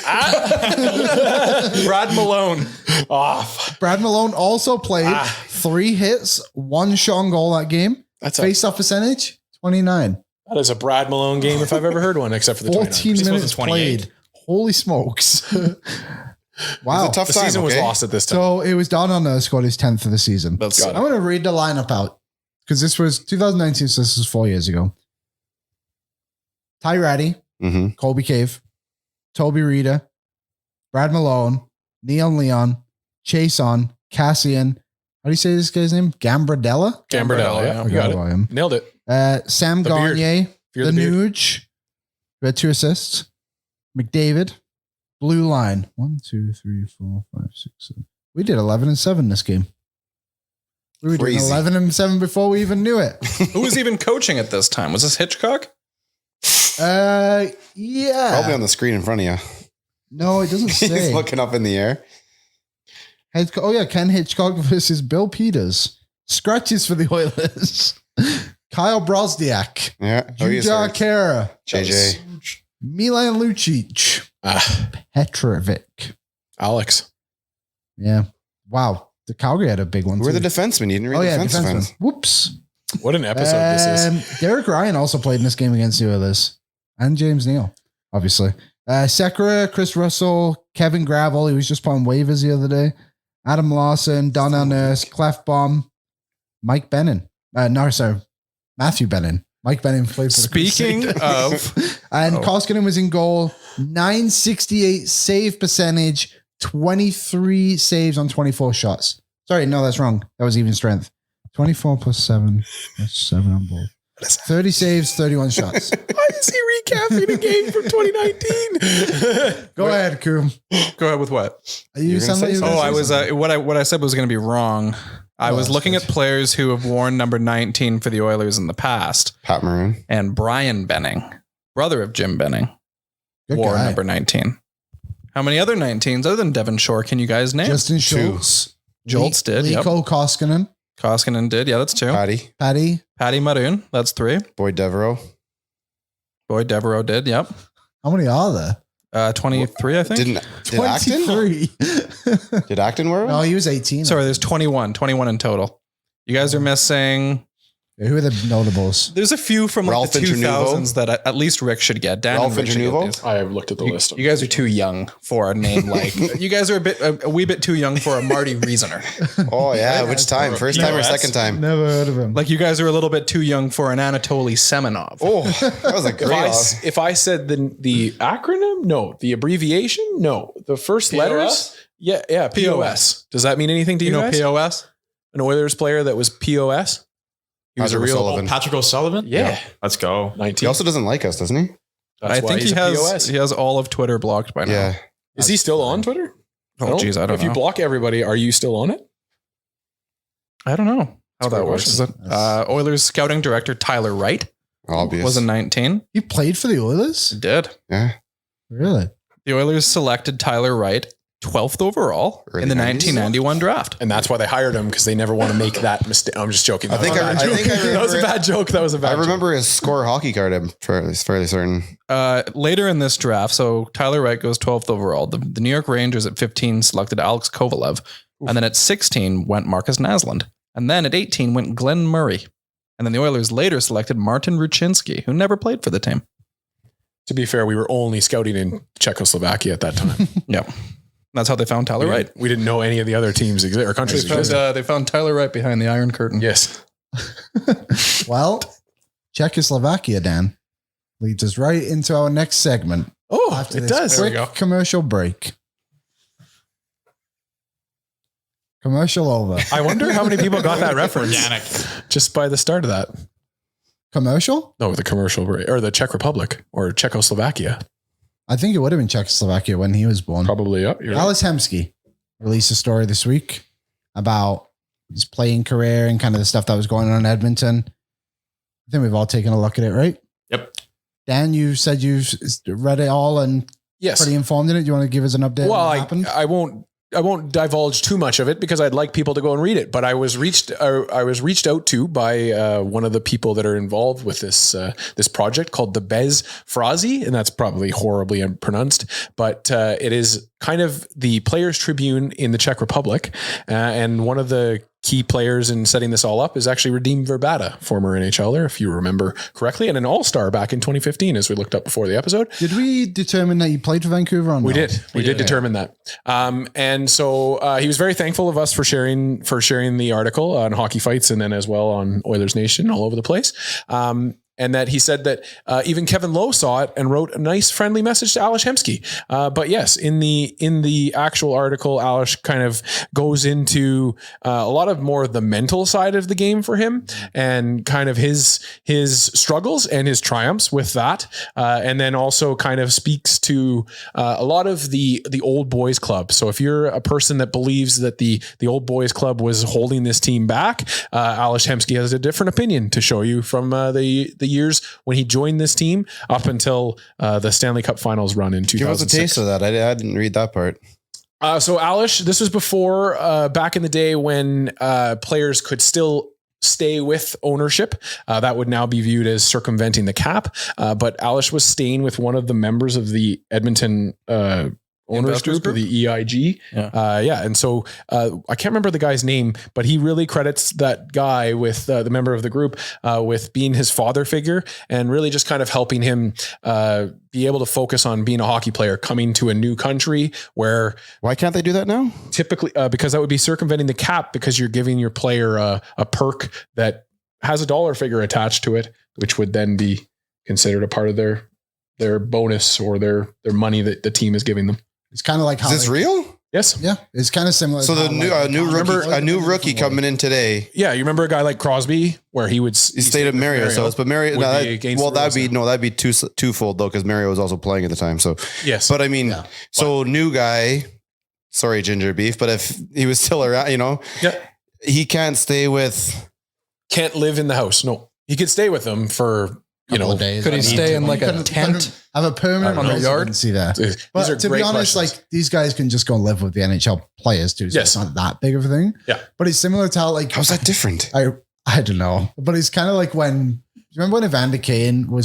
Brad Malone. Off. Brad Malone also played. 3 hits, 1 shot on goal that game. That's a Face-off percentage, 29. That is a Brad Malone game if I've ever heard one, except for the 14 29. minutes 28. played. Holy smokes. Wow. It's a tough The time. season was okay? lost at this time. So it was Don Hunter scored his 10th of the season. That's I'm going to read the lineup out because this was 2019, so this is 4 years ago. Ty Ratty, Mhm. Colby Cave, Toby Rita, Brad Malone, Neon Leon, Chason, Cassian. How do you say this guy's name? Gambardella? Gambardella, yeah. You got it. about him. Nailed it. Sam The beard. Gagne, Fear the the beard. Nuge, who had 2 assists. McDavid, blue line. 1, 2, 3, 4, 5, 6, 7. We did 11-7 this game. We were doing Crazy. 11-7 before we even knew it. Who was even coaching at this time? Was this Hitchcock? Yeah. Probably on the screen in front of you. No, it doesn't He's say. looking up in the air. Oh yeah, Ken Hitchcock versus Bill Peters. Scratches for the Oilers. Kyle Brosniak, Yeah. Oh, you Jujar sorry. Kara, JJ. Milan Lucic, Ah, Petrovic. Alex. Yeah. Wow. The Calgary had a big one. We're too. the defenseman. You didn't read Oh the yeah, defense. defenseman. Whoops. What an episode this is. Derek Ryan also played in this game against the Oilers, and James Neal, obviously. Sekera, Chris Russell, Kevin Gravel. He was just playing waivers the other day. Adam Lawson, Donnell Nurse, Clefbaum, Mike Bennin. Matthew Bennin. Mike Bennin played for the Speaking Crusaders. of, and Koskinen was in goal. 968 save percentage. 23 saves on 24 shots. Sorry, no, that's wrong. That was even strength. 24 plus 7. That's 7 on board. 30 saves, 31 shots. Why is he recapping a game from 2019? Go ahead, Coom. go ahead with what? Are you You're gonna sound like say you were something. Oh, gonna I say was what I said was going to be wrong. I Oh, was that's looking good. at players who have worn number 19 for the Oilers in the past, Pat Maroon. and Brian Benning, brother of Jim Benning, Good wore guy. number 19. How many other 19s other than Devon Shore can you guys name? Justin Schultz. Jolts did, yep. Liko Koskinen. Koskinen did. Yeah, that's 2. Patty, Patty Maroon, that's 3. Boyd Devereaux. Boyd Devereaux did. Yep. How many are there? 23, I think. Did Acton? 23. Did Acton wear one? No, he was 18. Sorry, there's 21 in total. You guys are missing. Who are the notables? There's a few from like Ralph the Internuvo? 2000s that at least Rick should get. Dan Ralph and Rick should get Internuvo? these. I have looked at the list. You guys are too young for a name like. You guys are a wee bit too young for a Marty Reasoner. Oh yeah, which time? First time or second time? Never heard of him. Like you guys are a little bit too young for an Anatoly Semenov. Oh, that was a great. If I said the acronym, no. The abbreviation, no. The first letters, yeah, POS. Does that mean anything to you You know guys? POS? An Oilers player that was POS? He was a Patrick real O'Sullivan. Patrick O'Sullivan? Yeah. Let's go. 19. He also doesn't like us, doesn't he? That's I why think he's he a has POS. he has all of Twitter blocked by now. Yeah. Is he still on Twitter? Oh geez, I don't if know. you block everybody, are you still on it? I don't know how That's a that good works. Is it? Oilers scouting director Tyler Wright Obvious. was a 19. He played for the Oilers? He did. Yeah. Really? The Oilers selected Tyler Wright 12th overall Early in the 90s? 1991 draft. And that's why they hired him, because they never want to make that mistake. I'm just joking. I think I That was a remember. bad joke. That was a bad I joke. remember his score hockey card. I'm fairly certain. Later in this draft, so Tyler Wright goes 12th overall. The New York Rangers at 15 selected Alex Kovalev. And then at 16 went Marcus Naslund. And then at 18 went Glenn Murray. And then the Oilers later selected Martin Ruchinski, who never played for the team. To be fair, we were only scouting in Czechoslovakia at that time. Yeah. That's how they found Tyler Wright. We didn't know any of the other teams or countries existed. They found Tyler Wright behind the Iron Curtain. Yes. Well, Czechoslovakia, Dan, leads us right into our next segment. Oh, After it this does. There we quick go. commercial break. Commercial over. I wonder how many people got that reference Organic. just by the start of that. Commercial? No, the commercial break, or the Czech Republic or Czechoslovakia. I think it would have been Czechoslovakia when he was born. Probably up. You're right. Alice Hemsky released a story this week about his playing career and kind of the stuff that was going on in Edmonton. I think we've all taken a look at it, right? Yep. Dan, you said you've read it all and Yes. pretty informed in it. Do you want to give us an update? Well, on what happened? I won't divulge too much of it because I'd like people to go and read it. But I was reached out to by one of the people that are involved with this project called the Bez Frazi, and that's probably horribly pronounced, but it is kind of the Players Tribune in the Czech Republic, and one of the key players in setting this all up is actually Radim Verbata, former NHLer, if you remember correctly, and an all-star back in 2015, as we looked up before the episode. Did we determine that you played for Vancouver or not? We did. We did determine that. And so he was very thankful of us for sharing the article on Hockey Fights and then as well on Oilers Nation all over the place. And that he said that even Kevin Lowe saw it and wrote a nice friendly message to Alish Hemsky. But yes, in the actual article, Alish kind of goes into a lot of more of the mental side of the game for him and kind of his struggles and his triumphs with that. And then also kind of speaks to a lot of the old boys club. So if you're a person that believes that the old boys club was holding this team back, Alish Hemsky has a different opinion to show you from the years when he joined this team up until the Stanley Cup Finals run in 2006. Give us a taste of that. I didn't read that part. So Alish, this was before back in the day when players could still stay with ownership. That would now be viewed as circumventing the cap. But Alish was staying with one of the members of the Edmonton owners Investors group, the EIG. Yeah. And so I can't remember the guy's name, but he really credits that guy with the member of the group with being his father figure and really just kind of helping him be able to focus on being a hockey player coming to a new country where Why can't they do that now? typically, because that would be circumventing the cap because you're giving your player a perk that has a dollar figure attached to it, which would then be considered a part of their bonus or their money that the team is giving them. It's kind of like how Is this real? Yes. Yeah, it's kind of similar. So to the how, new rookie coming in today. Yeah. You remember a guy like Crosby where he would He stayed at Mario's house, but Mario. Would No, be against the that'd rules be twofold though, because Mario was also playing at the time. So, yes. but I mean, Yeah. so new guy. Sorry, Ginger Beef, but if he was still around, Yeah. he can't stay with. Can't live in the house. No, he could stay with them for couple of days. Could he stay in like a Couldn't tent have a permanent on the yard? residency there? These But are to be great honest, questions. like these guys can just go and live with the NHL players too. So Yes. it's not that big of a thing. Yeah. But it's similar to how like How's that different? I don't know. But it's kind of like when, do you remember when Evander Kane we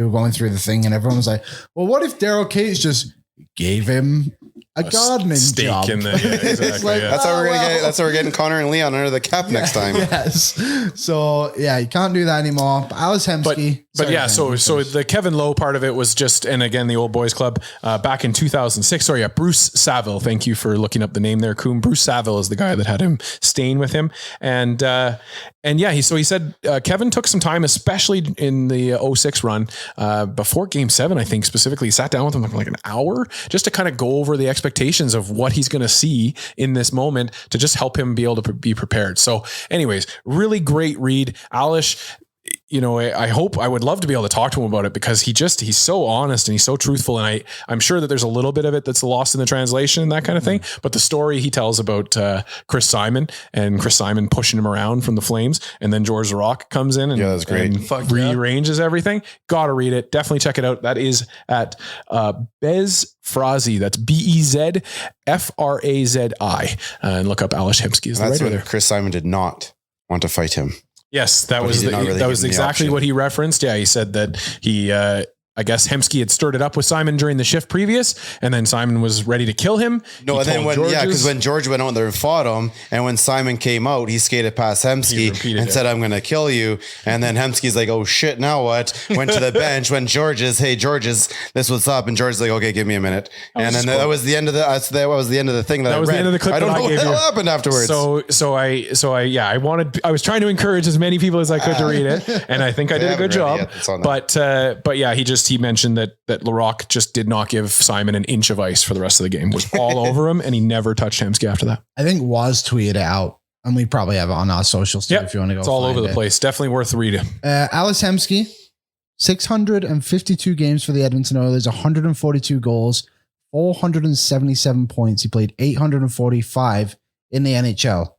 were going through the thing and everyone was like, well, what if Daryl Cates just gave him a gardening stake job? in the- yeah, It's exactly, yeah. That's how we're gonna well. get. That's how we're getting Connor and Leon under the cap next time. Yes. So yeah, you can't do that anymore. But Alice Hemsky. But yeah, so the Kevin Lowe part of it was just, and again, the Old Boys Club back in 2006. Sorry, yeah, Bruce Saville. Thank you for looking up the name there, Coom. Bruce Saville is the guy that had him staying with him, and yeah, he said Kevin took some time, especially in the 06 run before Game 7. I think specifically, he sat down with him like an hour just to kind of go over the expectations of what he's going to see in this moment to just help him be able to be prepared. So, anyways, really great read, Alish. You know, I would love to be able to talk to him about it because he's so honest and he's so truthful. And I'm sure that there's a little bit of it that's lost in the translation and that kind of thing. But the story he tells about Chris Simon and Chris Simon pushing him around from the Flames, and then George Rock comes in and, Yeah, that's great. and rearranges everything. Gotta read it. Definitely check it out. That is at Bez Frazi. That's BEZFRAZI. And look up Alish Hemsky as the That's writer when there. Chris Simon did not want to fight him. Yes, that But was he did not really that give was him the exactly option. what he referenced. Yeah, he said that he I guess Hemsky had stirred it up with Simon during the shift previous, and then Simon was ready to kill him. No, He and then told when George's- because when George went out there and fought him, and when Simon came out, he skated past He Hemsky repeated and it. said, "I'm going to kill you." And then Hemsky's like, "Oh shit, now what?" Went to the bench. When George's, "Hey George's, this what's up?" And George's like, "Okay, give me a minute." And then that was the end of the that was the end of the thing that I was read. the end of the clip I don't that I know what gave the hell you. happened afterwards. I was trying to encourage as many people as I could to read it, and I think I They did a good haven't read it job. yet. It's on there. But yeah, he mentioned that Larocque just did not give Simon an inch of ice for the rest of the game. Was all over him, and he never touched Hemsky after that. I think Waz tweeted it out, and we probably have it on our socials too Yep. if you want to go. It's all find over the it. place. Definitely worth reading. Alice Hemsky, 652 games for the Edmonton Oilers, 142 goals, 477 points. He played 845 in the NHL.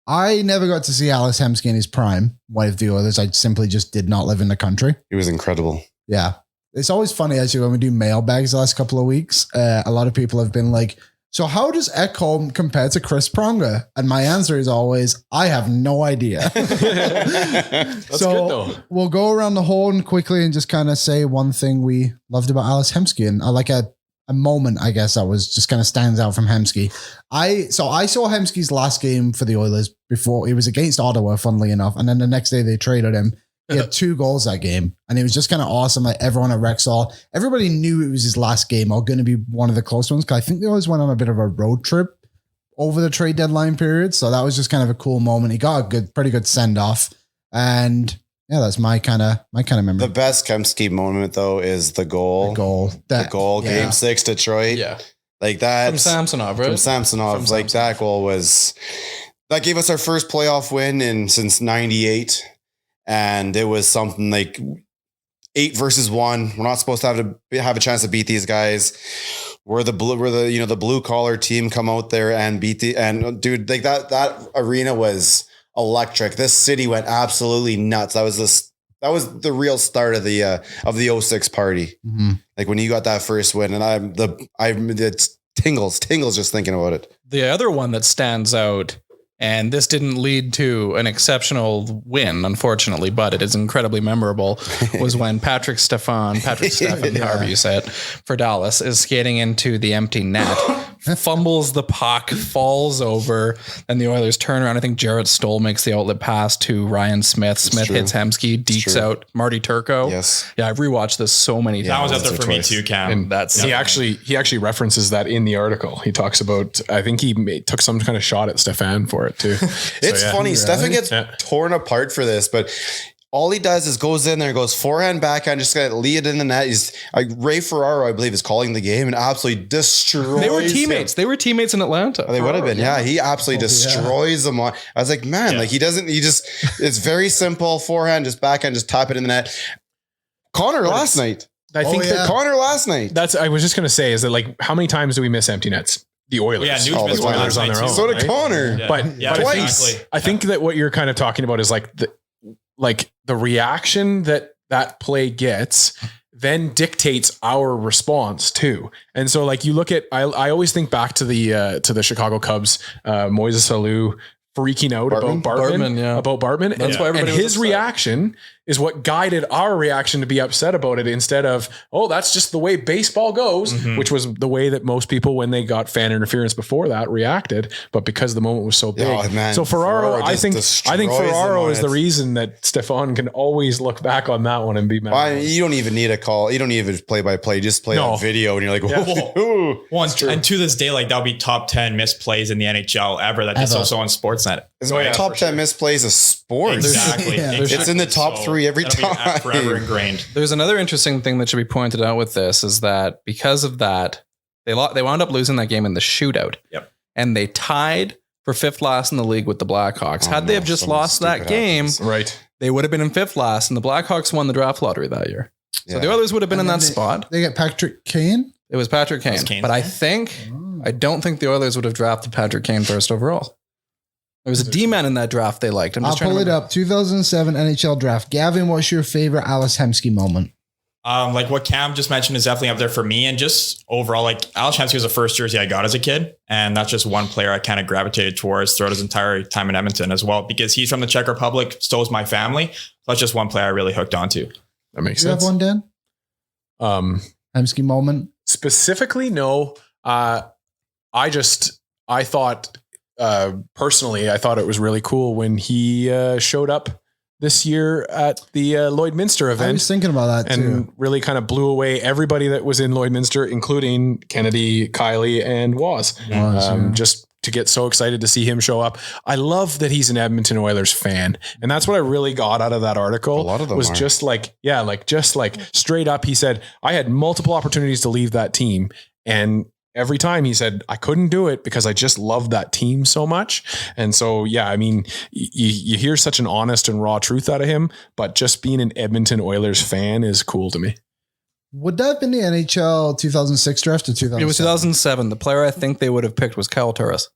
I never got to see Alice Hemsky in his prime. With the Oilers, I simply just did not live in the country. He was incredible. Yeah. It's always funny, actually, when we do mailbags the last couple of weeks, a lot of people have been like, so how does Ekholm compare to Chris Pronger? And my answer is always, I have no idea. That's So good though. we'll go around the horn quickly and just kind of say one thing we loved about Alice Hemsky. And I like a moment, I guess, that was just kind of stands out from Hemsky. I saw Hemsky's last game for the Oilers before he was against Ottawa, funnily enough. And then the next day they traded him. He had 2 goals that game, and it was just kind of awesome. Like everyone at Rexall, everybody knew it was his last game or going to be one of the close ones. Cause I think they always went on a bit of a road trip over the trade deadline period. So that was just kind of a cool moment. He got a pretty good send off. And yeah, that's my kind of memory. The best Hemsky moment though is the goal. The goal. Game 6 Detroit. Yeah. Like that. From Samsonov, right? From Samsonov. Like that goal that gave us our first playoff win since 98. And it was something like 8 versus 1. We're not supposed to have a chance to beat these guys. We're the blue collar team, come out there and beat dude, like that arena was electric. This city went absolutely nuts. That was the real start of the 06 party. Mm-hmm. Like when you got that first win, and it's tingles just thinking about it. The other one that stands out, and this didn't lead to an exceptional win, unfortunately, but it is incredibly memorable, was when Patrick Stefan, however you say it, for Dallas, is skating into the empty net, fumbles the puck, falls over, and the Oilers turn around. I think Jarrett Stoll makes the outlet pass to Ryan Smith. Smith true. hits Hemsky, dekes out Marty Turco. Yes. Yeah, I've rewatched this so many That times. was up there for me twice. too, Cam. And that's He actually references that in the article. He talks about, I think he took some kind of shot at Stefan for it too. It's funny. Stefan gets Yeah. torn apart for this, but all he does is goes in there, goes forehand, backhand, just got to lead it in the net. He's Ray Ferraro, I believe, is calling the game and absolutely destroys. They were teammates. him. They were teammates in Atlanta. They would have been, yeah. He absolutely destroys them. I was like, man, like it's very simple. Forehand, just backhand, just tap it in the net. Connor last night. I think yeah. Connor last night. that's, I was just going to say, is that like, how many times do we miss empty nets? The Oilers. Yeah, Nuge all the missed time. one Oilers last on night their too. own. So did right? Connor. Yeah. But, Yeah, but twice. exactly. I think that what you're kind of talking about is like the reaction that that play gets then dictates our response too. And so like you look at, I always think back to the Chicago Cubs, Moises Alou freaking out about Bartman. That's why everybody and was his upset. reaction is what guided our reaction to be upset about it instead of, oh, that's just the way baseball goes, which was the way that most people, when they got fan interference before that, reacted. But because the moment was so big. Oh, man. So Ferraro, I think Ferraro is the reason. reason that Stefan can always look back on that one and be mad. Well, you don't even need a call. You don't even play by play. Just play on video, and you're like, whoa. Well, and to this day, like that'll be top 10 missed plays in the NHL ever. That's also on Sportsnet. It's top 10 missed plays of sports. Exactly. Yeah. It's in the top 3 every that'll be time. forever ingrained. There's another interesting thing that should be pointed out with this is that because of that, they wound up losing that game in the shootout. Yep. And they tied for 5th last in the league with the Blackhawks. Had they have just lost that game, right, they would have been in 5th last, and the Blackhawks won the draft lottery that year. So Yeah. the Oilers would have been in And that then spot. They get Patrick Kane. It was Patrick Kane. Kane's But I name? don't think the Oilers would have drafted Patrick Kane first overall. There was a D-man in that draft they liked. I'll pull it up. 2007 NHL draft. Gavin, what's your favorite Alice Hemsky moment? Like what Cam just mentioned is definitely up there for me. And just overall, like Alex Hemsky was the first jersey I got as a kid. And that's just one player I kind of gravitated towards throughout his entire time in Edmonton as well, because he's from the Czech Republic, so is my family. So that's just one player I really hooked onto. that makes Do you have sense. one, Dan? Hemsky moment? Specifically, no. I thought personally, I thought it was really cool when he showed up this year at the Lloydminster I event was thinking about that and too. really kind of blew away everybody that was in Lloydminster, including Kennedy, Kylie, and Waz. Just to get so excited to see him show up. I love that he's an Edmonton Oilers fan. And that's what I really got out of that article. A lot of them was are. just like straight up. He said, I had multiple opportunities to leave that team. And every time he said, I couldn't do it because I just loved that team so much. And so, yeah, I mean, you hear such an honest and raw truth out of him, but just being an Edmonton Oilers fan is cool to me. Would that have been the NHL 2006 draft or 2007? It was 2007. The player I think they would have picked was Kyle Turris.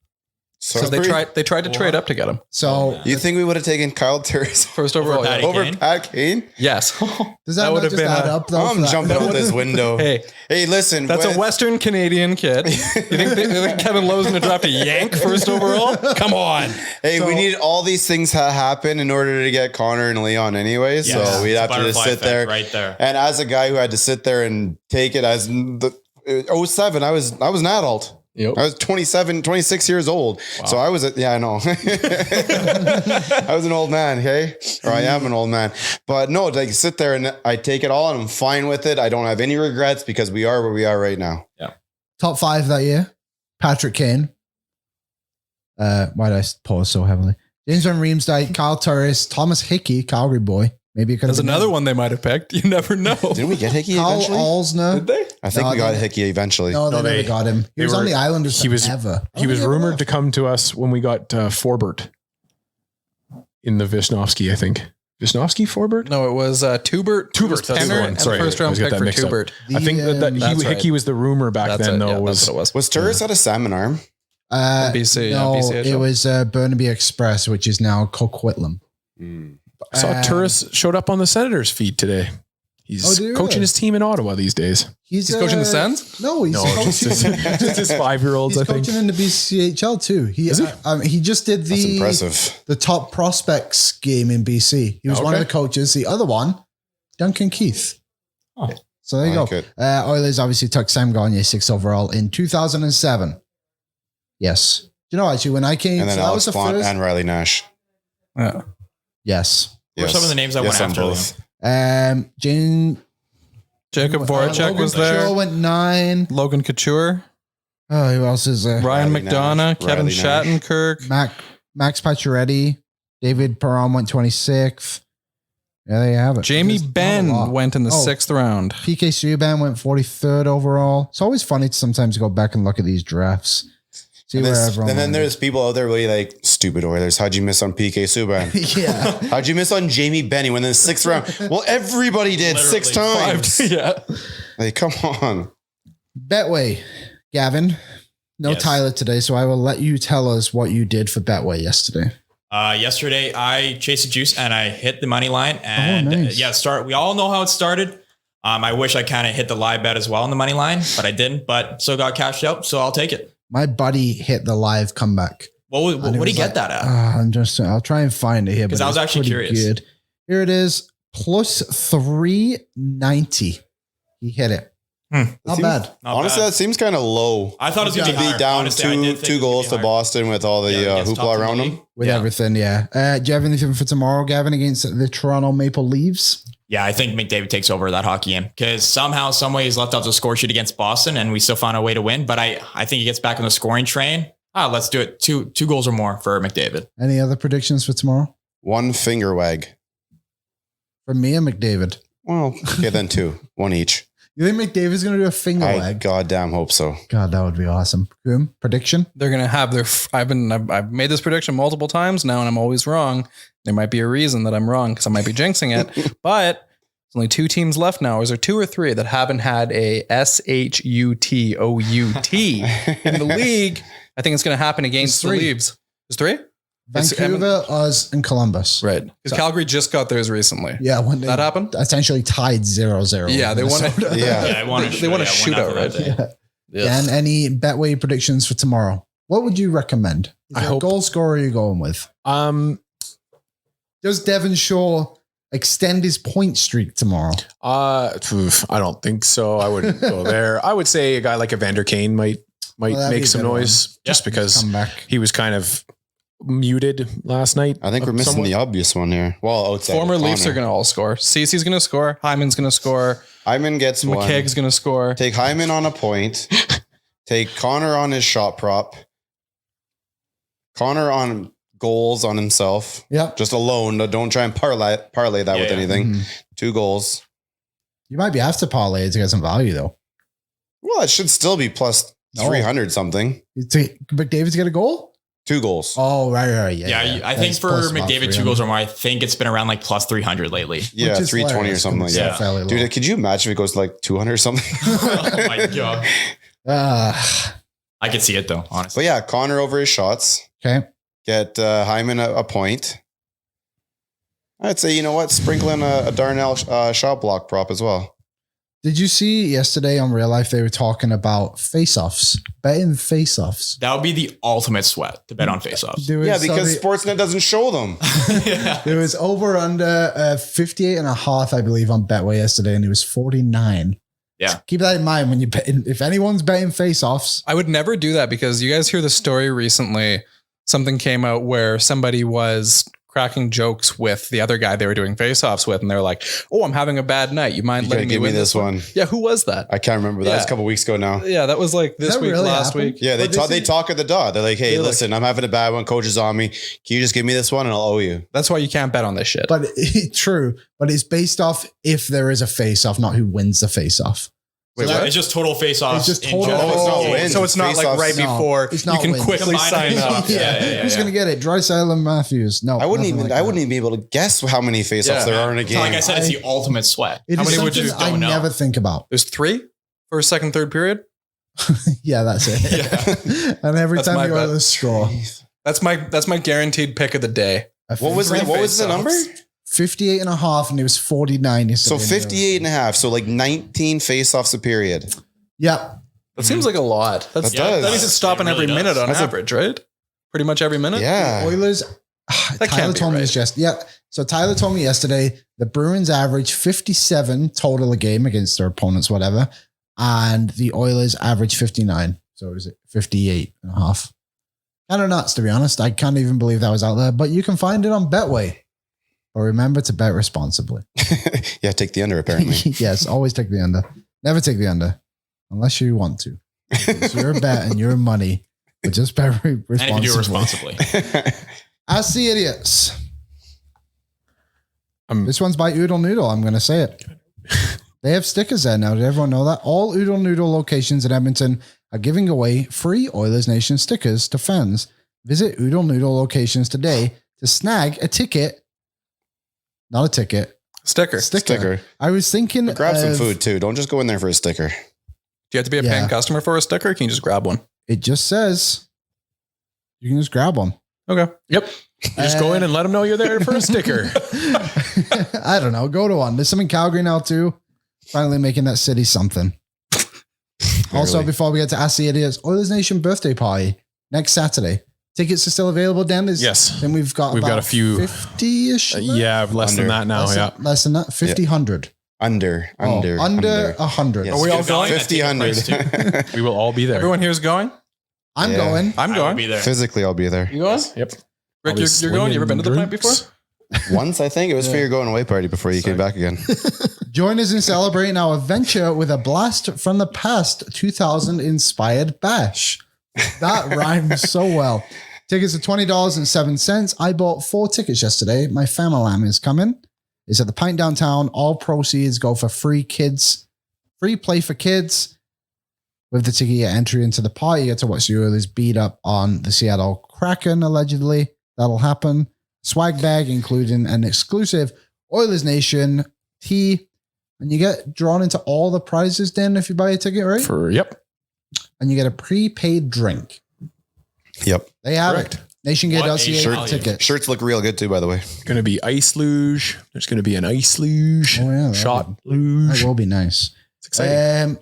Because they tried to trade up to get him. So You think we would have taken Kyle Turris First overall. Patty Yeah. over Kane? Pat Kane? Yes. does that That not would have just been add a- up though? I'm for that? jumping out this window. Hey, listen. that's a with- Western Canadian kid. You think Kevin Lowe's going to draft a Yank first overall? Come on. Hey, we need all these things to happen in order to get Connor and Leon anyway. Yes. So we'd It's a have to just butterfly sit effect there. right there. And as a guy who had to sit there and take it as the 07, I was an adult. Yep. I was 26 years old. So I was, I know. I was an old man. Okay. Or I am an old man, but no, like sit there and I take it all and I'm fine with it. I don't have any regrets because we are where we are right now. Top 5 that year. Patrick Kane. Why did I pause so heavily? James Van Riemsdyk, Kyle Turris, Thomas Hickey, Calgary boy. Maybe it could There's have been another him. one they might have picked. You never know. Didn't we get Hickey Kyle eventually? Alsner. Did they? I think No, we got they- Hickey eventually. No, they never got him. He they was on were- the Islanders he was- forever. He was rumored to come to us when we got Forbert in the Wisnowski, I think. Wisnowski, Forbert? No, it was Tubert. Tubert, that's the Penner, one. and Sorry, the first I round always get pick that for mixed up. Tubert. I think that That's right. Hickey was the rumor back That's then, it. though. Yeah, was that's what it was. Was Turris at a salmon arm? BC, no, BCHL. it was Burnaby Express, which is now Coquitlam. I saw Turris showed up on the Senators' feed today. He's Oh, did he coaching really? his team in Ottawa these days. He's coaching the Sens? No, he's coaching. just his 5-year-olds, He's I think. coaching in the BCHL too. He just did That's the impressive. the top prospects game in BC. He was one of the coaches. The other one, Duncan Keith. Oh. So there you Like go. it. Oilers obviously took Sam Gagner 6th overall in 2007. Yes. Do you know actually when I came? And then so that Alex was the Font first. and Riley Nash. Yeah. Yes. What were some of the names that went on after both? Jane Jacob Voracek Logan was there. Couture went 9. Logan Couture. Oh, who else is there? Ryan Riley McDonough. Nash, Kevin Riley Nash. Shattenkirk. Max Pacioretty. David Perron went 26th. Yeah, there you have it. Jamie Just not a Benn lot. went in the 6th round. PK Subban went 43rd overall. It's always funny to sometimes go back and look at these drafts. See And, where this- everyone and then went. there's people out there really like, stupid Oilers. How'd you miss on PK Subban? yeah. How'd you miss on Jamie Benny when in the 6th round? Well, everybody did 6 times. Yeah. Like, come on. Betway, Gavin. No Yes. Tyler today, so I will let you tell us what you did for Betway yesterday. Yesterday, I chased the juice and I hit the money line. And nice. We all know how it started. I wish I kind of hit the live bet as well on the money line, but I didn't. But still got cashed out, so I'll take it. My buddy hit the live comeback. What do you get that at? I'll try and find it here Because I was actually curious. Good. Here it is, plus 390. He hit it. Not bad. Honestly, that seems kind of low. I thought it was going to be higher. down Honestly, I did think two it would goals be to higher. Boston with all the against hoopla top around team. them. With everything, yeah. Do you have anything for tomorrow, Gavin, against the Toronto Maple Leafs? Yeah, I think McDavid takes over that hockey game because somehow, some way, he's left off the score sheet against Boston, and we still found a way to win. But I think he gets back on the scoring train. Let's do it. Two goals or more for McDavid. Any other predictions for tomorrow? One finger wag. For me and McDavid. Well, okay, then two. One each. You think McDavid's going to do a finger I wag? goddamn hope so. God, that would be awesome. Boom. Prediction? They're going to have their, I've made this prediction multiple times now and I'm always wrong. There might be a reason that I'm wrong because I might be jinxing it, but there's only 2 teams left now. Is there 2 or 3 that haven't had a SHUTOUT in the league? I think it's going to happen against the 3. Leafs. There's 3? Vancouver, us, and Columbus. Right. Because Calgary just got theirs recently. Yeah, when they That happened? essentially tied 0-0. Yeah, they won it. Yeah. I want They want a shootout, right? Yeah. And any Betway predictions for tomorrow? What would you recommend? Is I there a hope- goal scorer you're going with? Does Devon Shaw extend his point streak tomorrow? I don't think so. I wouldn't go there. I would say a guy like Evander Kane might Well, that'd be make a some good one. noise just because Come back. he was kind of muted last night. I think we're missing the obvious one here. Well, outside Former of Leafs Connor. are going to all score. Cece's going to score. Hyman's going to score. Hyman gets one. McKegg's going to score. Take Hyman on a point. Take Connor on his shot prop. Connor on goals on himself. Yep. Just alone. Don't try and parlay that with anything. Mhm. 2 goals. You might be after parlay to get some value, though. Well, it should still be plus No. 300 something. McDavid's get a goal? 2 goals. Oh, right. Yeah, I think That's for plus about McDavid, 2 goals or more, I think it's been around like plus 300 lately. Yeah, Which is 320 or hilarious, something like because that. it's fairly low. Dude, could you imagine if it goes to like 200 or something? Oh my God. I could see it though, honestly. But yeah, Connor over his shots. Okay. Get Hyman a point. I'd say, you know what? Sprinkle in a Darnell shot block prop as well. Did you see yesterday on Real Life they were talking about face-offs, betting face-offs? That would be the ultimate sweat to bet on faceoffs. There was Yeah, because somebody- Sportsnet doesn't show them. Yeah. there was over under 58 and a half, I believe, on Betway yesterday, and it was 49. Yeah. Keep that in mind when you bet. If anyone's betting face-offs, I would never do that because you guys hear the story recently. Something came out where somebody was cracking jokes with the other guy they were doing face-offs with, and they're like, "Oh, I'm having a bad night. You mind You gotta letting me give me win this one. Yeah, who was that? I can't remember. That was Yeah. a couple weeks ago now. Yeah, that was like this That week, really last happened? week. Yeah, they But this talk at the dot. They're like, "Hey, They're like- listen, I'm having a bad one. Coach is on me. Can you just give me this one and I'll owe you?" That's why you can't bet on this shit. but true. But it's based off if there is a face-off, not who wins the face-off. Wait, So what? It's just total face-offs. It's just in total- general. Oh, it's not wins. So it's not like Face-offs. right No, before it's you not can wins. quickly Combine sign it. up. Yeah. Who's gonna get it? Draisaitl and Matthews? No, I wouldn't nothing even. like I wouldn't that. even be able to guess how many face-offs there are in a So game. like I said, it's the ultimate sweat. It How is many would you something I don't know? never think about. There's 3 first, second, third period. Yeah, that's it. And every That's time my you bet. go to the score, That's my guaranteed pick of the day. What was the number? 58 and a half, and it was 49. So yesterday. 58 and a half. So like 19 face-offs a period. Yeah. That seems like a lot. That does. means it's stopping It really every minute does. on That's a- average, right? Pretty much every minute. Yeah. Oilers. That Tyler can't be told me right. this just So Tyler told me yesterday the Bruins average 57 total a game against their opponents, whatever, and the Oilers average 59. So is it 58 and a half? Kind of nuts, to be honest. I can't even believe that was out there, but you can find it on Betway. But remember to bet responsibly. Yeah, take the under apparently. Yes, always take the under. Never take the under unless you want to. It's your bet and your money, but just bet responsibly. And if you do it responsibly. Ask the idiots. Um, This one's by Oodle Noodle. I'm going to say it. They have stickers there now. Did everyone know that? All Oodle Noodle locations in Edmonton are giving away free Oilers Nation stickers to fans. Visit Oodle Noodle locations today to snag a ticket. Not a ticket. Sticker. Sticker. I was thinking. But grab some of- food too. Don't just go in there for a sticker. Do you have to be a Yeah. paying customer for a sticker? Or can you just grab one? It just says you can just grab one. Okay. Yep. You just go in and let them know you're there for a sticker. I don't know. Go to one. There's some in Calgary now too. Finally making that city something. Also, before we get to Ask the Idiots, Oilers Nation birthday party next Saturday. Tickets are still available, Dan. Yes. Then we've got a few 50-ish. Yeah, less than that now. Less than that. 50, 100. Under 100. Yes. Are we all going? 50, 100. We will all be there. Everyone here's going? I'm going. I'm I going. will be there. Physically, I'll be there. You going? Yep. Rick, you're going? You ever been to the plant before? Once, I think. It was for your going away party before you came back again. Join us in celebrating our adventure with a blast from the past 2000 inspired bash. That rhymes so well. Tickets are $20.07. I bought 4 tickets yesterday. My family is coming. It's at the Pint downtown. All proceeds go for free play for kids. With the ticket, you get entry into the party. You get to watch the Oilers beat up on the Seattle Kraken, allegedly. That'll happen. Swag bag, including an exclusive Oilers Nation tee. And you get drawn into all the prizes, Dan, if you buy a ticket, right? Yep. And you get a prepaid drink. Yep. They have Correct. it. NationGate.ca ticket. Shirts look real good too, by the way. Going to be ice luge. There's going to be an ice luge. Oh, yeah. Shot That luge. will be nice. It's exciting.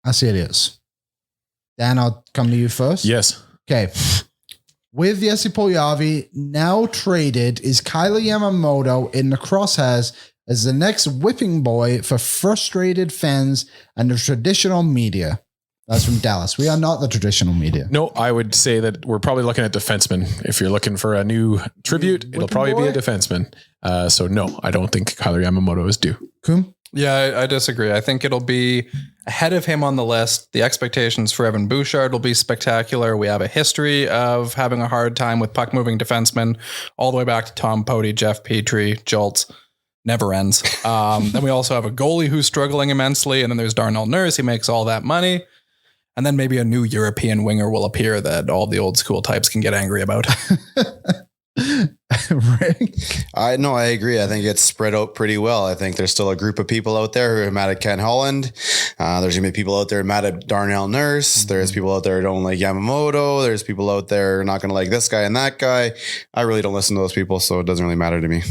I see it is. Dan, I'll come to you first. Yes. Okay. With Jesse Puljujarvi now traded, is Kyler Yamamoto in the crosshairs as the next whipping boy for frustrated fans and the traditional media? That's from Dallas. We are not the traditional media. No, I would say that we're probably looking at defensemen. If you're looking for a new tribute, it'll probably be a defenseman. So no, I don't think Kyler Yamamoto is due. Coom? Yeah, I disagree. I think it'll be ahead of him on the list. The expectations for Evan Bouchard will be spectacular. We have a history of having a hard time with puck-moving defensemen all the way back to Tom Poti, Jeff Petrie, Joltz. Never ends. Then we also have a goalie who's struggling immensely, and then there's Darnell Nurse. He makes all that money. And then maybe a new European winger will appear that all the old school types can get angry about. Rick? I agree. I think it's spread out pretty well. I think there's still a group of people out there who are mad at Ken Holland. There's gonna be people out there mad at Darnell Nurse. There's people out there who don't like Yamamoto. There's people out there who are not gonna like this guy and that guy. I really don't listen to those people, so it doesn't really matter to me.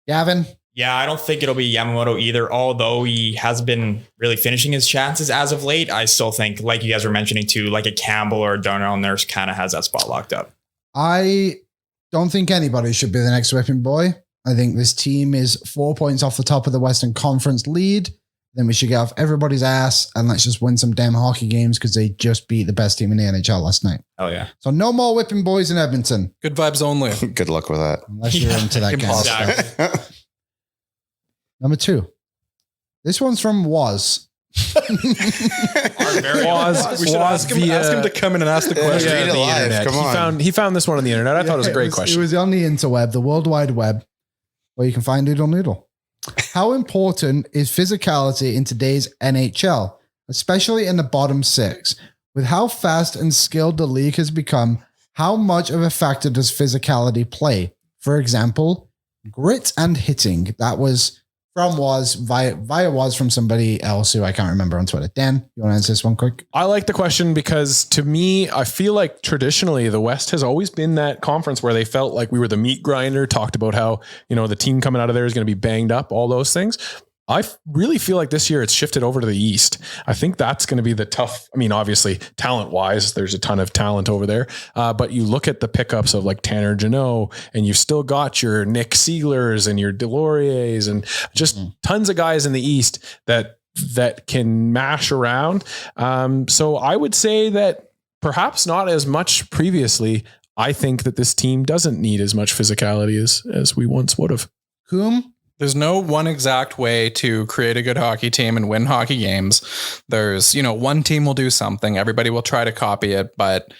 Gavin? Yeah, I don't think it'll be Yamamoto either. Although he has been really finishing his chances as of late, I still think, like you guys were mentioning too, like a Campbell or a Darnell Nurse kind of has that spot locked up. I don't think anybody should be the next whipping boy. I think this team is 4 points off the top of the Western Conference lead. Then we should get off everybody's ass and let's just win some damn hockey games because they just beat the best team in the NHL last night. Oh yeah. So no more whipping boys in Edmonton. Good vibes only. Good luck with that. Unless you're into that kind of stuff. Number 2. This one's from Waz. We should ask him to come in and ask the question. Read it the live. internet. Come on. He found this one on the internet. I thought it was a great question. It was on the interweb, the World Wide Web, where you can find Doodle Noodle. How important is physicality in today's NHL, especially in the bottom 6? With how fast and skilled the league has become, how much of a factor does physicality play? For example, grit and hitting. That was from via was from somebody else who I can't remember on Twitter. Dan, you want to answer this one quick? I like the question because to me, I feel like traditionally the West has always been that conference where they felt like we were the meat grinder, talked about how, the team coming out of there is going to be banged up, all those things. I really feel like this year it's shifted over to the East. I think that's going to be the tough. I mean, obviously talent wise, there's a ton of talent over there. But you look at the pickups of like Tanner Janot and you've still got your Nick Sieglers and your Deloriers and just tons of guys in the East that can mash around. So I would say that perhaps not as much previously. I think that this team doesn't need as much physicality as we once would have. Coom? There's no one exact way to create a good hockey team and win hockey games. There's, one team will do something. Everybody will try to copy it. But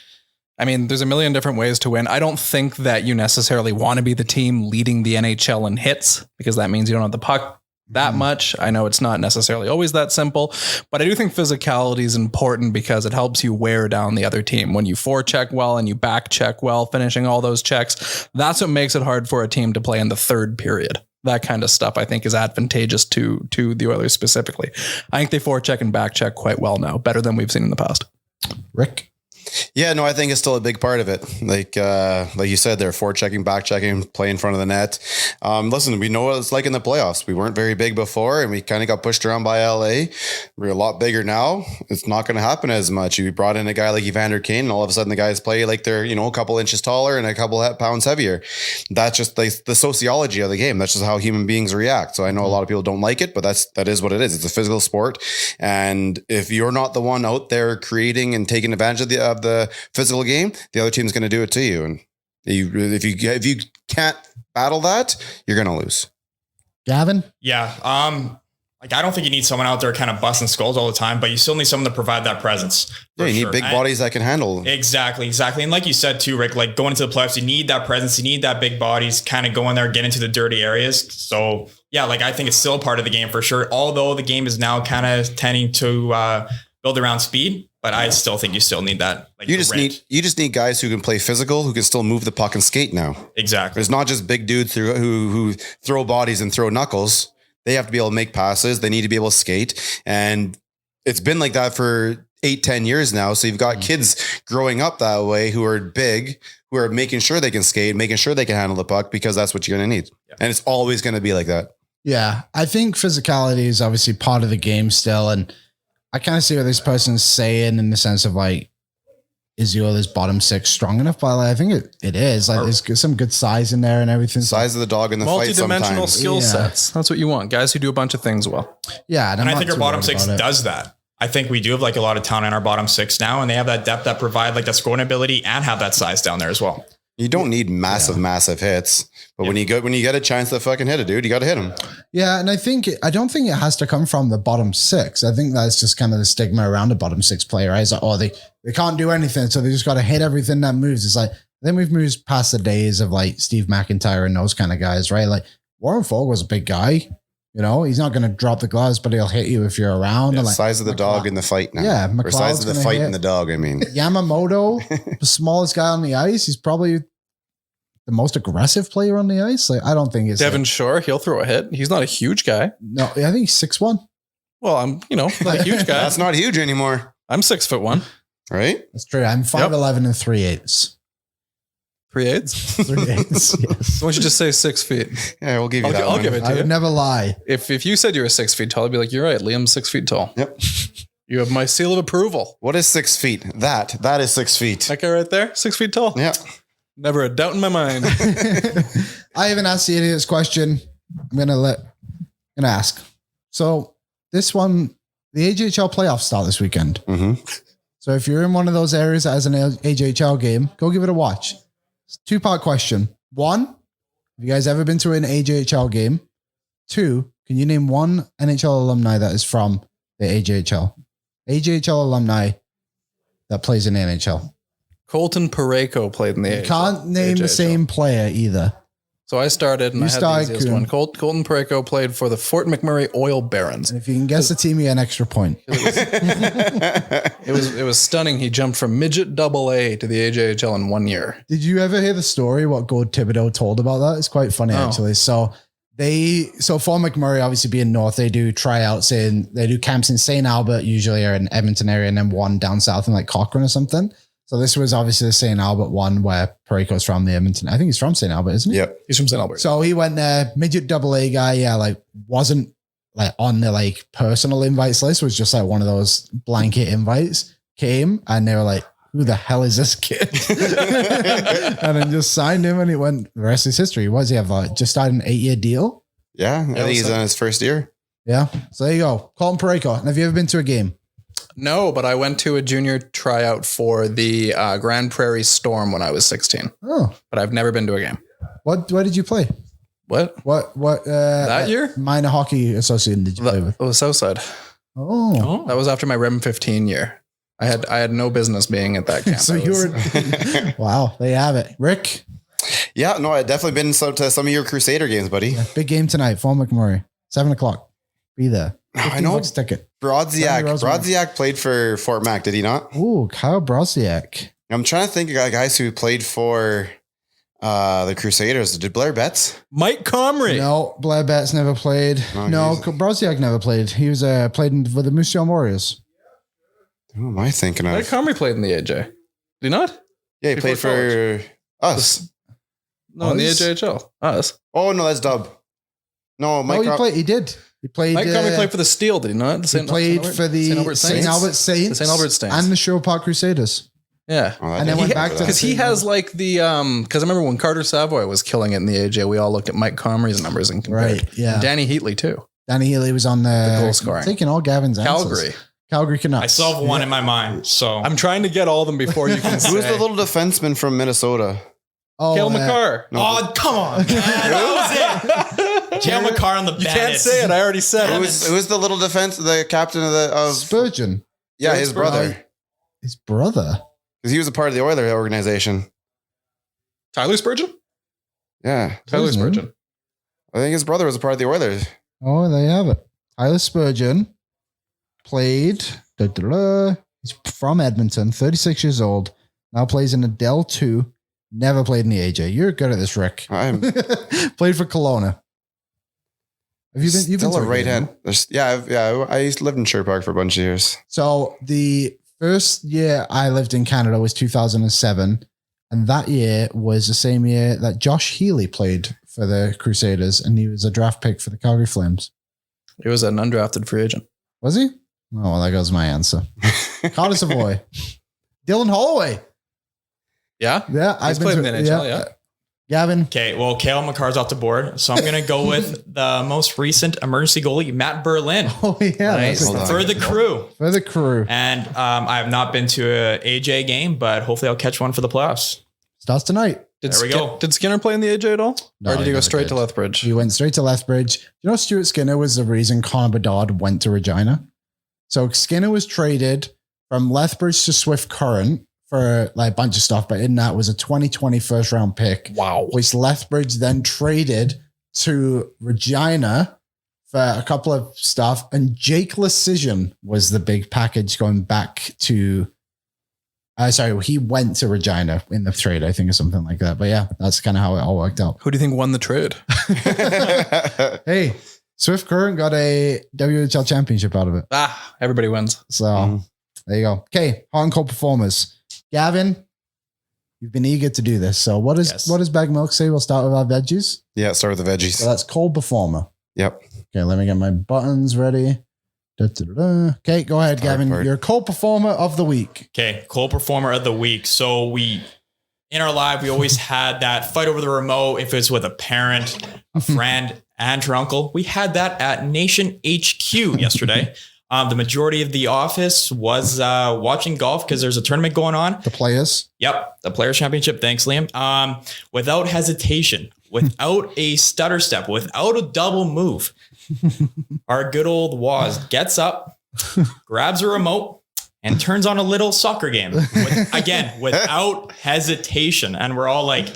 I mean, there's a million different ways to win. I don't think that you necessarily want to be the team leading the NHL in hits because that means you don't have the puck that much. I know it's not necessarily always that simple, but I do think physicality is important because it helps you wear down the other team. When you forecheck well and you back check well, finishing all those checks, that's what makes it hard for a team to play in the third period. That kind of stuff I think is advantageous to the Oilers specifically. I think they forecheck and back check quite well now, better than we've seen in the past. Rick? Yeah, no, I think it's still a big part of it. Like you said, they're forechecking, back-checking, play in front of the net. Listen, we know what it's like in the playoffs. We weren't very big before, and we kind of got pushed around by LA. We're a lot bigger now. It's not going to happen as much. You brought in a guy like Evander Kane, and all of a sudden the guys play like they're, a couple inches taller and a couple pounds heavier. That's just the sociology of the game. That's just how human beings react. So I know a lot of people don't like it, but that is what it is. It's a physical sport, and if you're not the one out there creating and taking advantage of the physical game, the other team's going to do it to you. And if you can't battle that, you're going to lose. Gavin? Yeah. I don't think you need someone out there kind of busting skulls all the time, but you still need someone to provide that presence. Yeah, you need big bodies that can handle. Exactly. And like you said too, Rick, like going into the playoffs, you need that presence. You need that big bodies kind of go in there, get into the dirty areas. So yeah, I think it's still a part of the game for sure. Although the game is now kind of tending to build around speed. But I still think you still need that. You just need guys who can play physical, who can still move the puck and skate now. Exactly. There's not just big dudes who throw bodies and throw knuckles. They have to be able to make passes. They need to be able to skate. And it's been like that for 8-10 years now. So you've got kids growing up that way who are big, who are making sure they can skate, making sure they can handle the puck, because that's what you're going to need. Yeah. And it's always going to be like that. Yeah. I think physicality is obviously part of the game still. And I kind of see what this person's saying in the sense of is the Oilers bottom six strong enough? But I think it is. There's some good size in there and everything. Size of the dog in the fight sometimes. Multi-dimensional skill sets. That's what you want. Guys who do a bunch of things well. Yeah. And I think our bottom six does that. I think we do have a lot of talent in our bottom six now, and they have that depth that provide that scoring ability and have that size down there as well. You don't need massive hits, but when you get a chance to fucking hit a dude, you got to hit him. Yeah, and I don't think it has to come from the bottom six. I think that's just kind of the stigma around a bottom six player. Right? It's they can't do anything, so they just got to hit everything that moves. It's then we've moved past the days of Steve McIntyre and those kind of guys, right? Warren Fogel's a big guy. He's not going to drop the gloves, but he'll hit you if you're around. Yeah, size of the dog in the fight now. Yeah, or size of the fight in the dog, I mean. Yamamoto, the smallest guy on the ice. He's probably the most aggressive player on the ice. I don't think it's... Devin Shore, he'll throw a hit. He's not a huge guy. No, I think he's 6'1". Well, I'm, not a huge guy. That's not huge anymore. I'm 6'1". Right? That's true. I'm 5'11" and 3/8. 3/8? 3/8, yes. Why don't you just say 6 feet? Yeah, we'll give you that I'll give it to you. I would never lie. If you said you were 6 feet tall, I'd be like, you're right. Liam's 6 feet tall. Yep. You have my seal of approval. What is 6 feet? That is 6 feet. That guy right there, 6 feet tall. Yeah. Never a doubt in my mind. I haven't asked the idiot's question. I'm gonna ask. So this one, the AJHL playoffs start this weekend. Mm-hmm. So if you're in one of those areas that has an AJHL game, go give it a watch. It's a 2-part question. 1, have you guys ever been to an AJHL game? 2, can you name one NHL alumni that is from the AJHL? AJHL alumni that plays in the NHL. Colton Parayko played in the You can't name the same player either. So I started and I had the easiest one. Colton Parayko played for the Fort McMurray Oil Barons. And if you can guess the team, you get an extra point. It was stunning. He jumped from midget AA to the AJHL in 1 year. Did you ever hear the story what Gord Thibodeau told about that? It's quite funny actually. So Fort McMurray, obviously being north, they do tryouts they do camps in St. Albert, usually, or in Edmonton area, and then one down south in Cochrane or something. So this was obviously the St. Albert one where Parayko's from, the Edmonton. I think he's from St. Albert, isn't he? Yeah, he's from St. Albert. So he went there, midget AA guy, wasn't on the personal invites list, was just one of those blanket invites, came and they were like, who the hell is this kid? And then just signed him and he went, the rest is history. What does he have? Just started an 8-year deal? Yeah, I think he's on his first year. Yeah. So there you go. Colton Parayko. And have you ever been to a game? No, but I went to a junior tryout for the Grand Prairie Storm when I was 16. Oh. But I've never been to a game. Where did you play? What? That year? Minor Hockey Association did you play with? Oh, Southside. Oh. That was after my Rem 15 year. I had no business being at that camp. So you were... Wow, there you have it. Rick? Yeah, no, I've definitely been to some of your Crusader games, buddy. Yeah, big game tonight, Fort McMurray, 7:00. Be there. I know. Ticket. Brodziak played for Fort Mac, did he not? Ooh, Kyle Brodziak. I'm trying to think of guys who played for the Crusaders. Did Blair Betts? Mike Comrie. No, Blair Betts never played. No, Brodziak never played. He was played for the Moose Jaw Warriors. Who am I thinking of? Mike Comrie played in the AJ. Did he not? Yeah, he Before played for us. No, in the Us? AJHL. Us. Oh no, that's Dub. No, Mike. He did. He played. Mike Cromie played for the Steel, did he not? The He played for the St. Albert Saints. The St. Albert Saints. And the Sherwood Park Crusaders. Yeah. And then went back to because he has like the because I remember when Carter Savoy was killing it in the AJ, we all looked at Mike Comrie's numbers and compared. Right, yeah. And Danny Heatley too. Danny Healy was on the goal scoring. Taking all Gavin's answers. Calgary Canucks. I still have one in my mind. So I'm trying to get all of them before you can say. Who's the little defenseman from Minnesota? Cale Makar. No. Oh, come on, man. That was it. Cale Makar on the You can't say it. I already said it. Who's the little defense? The captain of Spurgeon. Yeah, his brother. His brother. Because he was a part of the Oilers organization. Tyler Spurgeon? Yeah, Tyler Spurgeon. I think his brother was a part of the Oilers. Oh, there you have it. Tyler Spurgeon played. He's from Edmonton, 36 years old. Now plays in the Dell 2. Never played in the AJ. You're good at this, Rick. I'm Played for Kelowna. Have you been? You've still been a to right game, hand. I used to live in Sherwood Park for a bunch of years. So the first year I lived in Canada was 2007. And that year was the same year that Josh Healy played for the Crusaders. And he was a draft pick for the Calgary Flames. He was an undrafted free agent. Was he? Oh, well, there goes my answer. Carter Savoy. Dylan Holloway. Yeah? Yeah. He's played in the NHL, yeah. Gavin. Okay, well, Cale Makar's off the board, so I'm going to go with the most recent emergency goalie, Matt Berlin. Oh, yeah. Nice. For the crew. For the crew. And I have not been to a AJ game, but hopefully I'll catch one for the playoffs. Starts tonight. There we go. Did Skinner play in the AJ at all? No, or did he go never straight did. to Lethbridge? He went straight to Lethbridge. You know, Stuart Skinner was the reason Connor Bedard went to Regina. So Skinner was traded from Lethbridge to Swift Current for like a bunch of stuff, but in that was a 2020 first round pick. Wow. Which Lethbridge then traded to Regina for a couple of stuff. And Jake Lecision was the big package going back to, he went to Regina in the trade, I think, or something like that. But yeah, that's kind of how it all worked out. Who do you think won the trade? Hey, Swift Current got a WHL championship out of it. Everybody wins. So there you go. Okay, hot and cold performers. Gavin, you've been eager to do this. So what does Bag Milk say? We'll start with our veggies. Yeah, start with the veggies. So that's cold performer. Yep. Okay, let me get my buttons ready. Okay, go ahead, Gavin. Part. You're cold performer of the week. Okay, cold performer of the week. So in our life, we always had that fight over the remote. If it's with a parent, a friend, aunt or uncle, we had that at Nation HQ yesterday. The majority of the office was watching golf because there's a tournament going on. The players. Yep, the Players Championship. Thanks, Liam. Without hesitation, without a stutter step, without a double move, our good old Waz gets up, grabs a remote, and turns on a little soccer game. Without hesitation. And we're all like,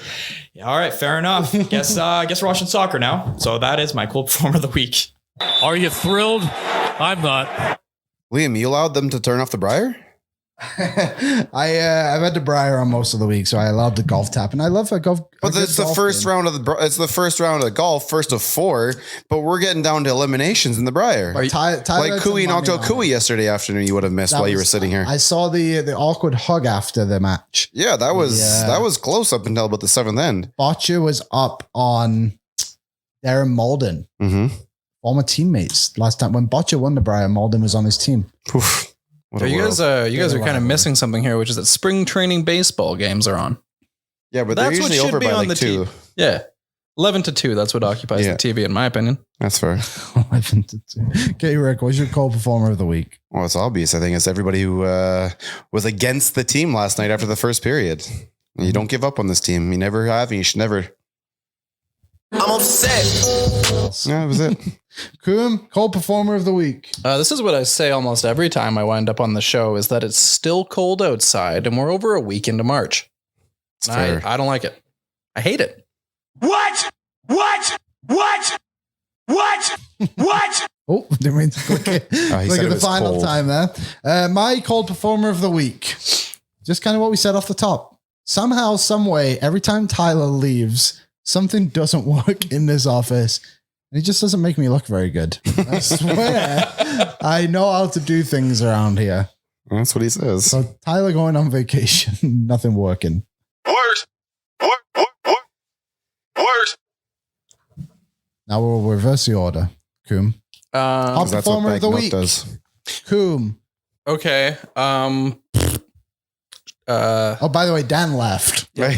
all right, fair enough. Guess we're watching soccer now. So that is my cool performer of the week. Are you thrilled? I'm not. Liam, you allowed them to turn off the Briar? I've had the Briar on most of the week, so I allowed the golf tap, and I love a golf. But it's the first round of the golf, first of 4. But we're getting down to eliminations in the Briar. Like Cooey knocked out Cooey yesterday afternoon. You would have missed while you were sitting here. I saw the awkward hug after the match. Yeah, that was close up until about the 7th end. Bouchard was up on Darren Malden, former teammates. Last time when Bouchard won the Briar, Malden was on his team. Oof. What a You world. guys are kind of missing something here, which is that spring training baseball games are on. Yeah, but they're usually over by like 2. Yeah. 11 to 2. That's what occupies the TV, in my opinion. That's fair. 11 to 2. Okay, Rick, what's your cold performer of the week? Well, it's obvious. I think it's everybody who was against the team last night after the first period. You don't give up on this team. You never have, and you should never. I'm upset. Yeah, that was it. Coom, cold performer of the week. This is what I say almost every time I wind up on the show, is that it's still cold outside and we're over a week into March. I don't like it. I hate it. What? Oh, didn't mean to click it. Look at the final cold. time there. My cold performer of the week. Just kind of what we said off the top. Somehow, some way, every time Tyler leaves, something doesn't work in this office. It just doesn't make me look very good. I swear I know how to do things around here. That's what he says. So Tyler going on vacation, nothing working. Worse. Worse. Now we'll reverse the order. Coom. Top 'Cause that's what performer of the Banknote week. does. Coom. Okay. Oh, by the way, Dan left. Right?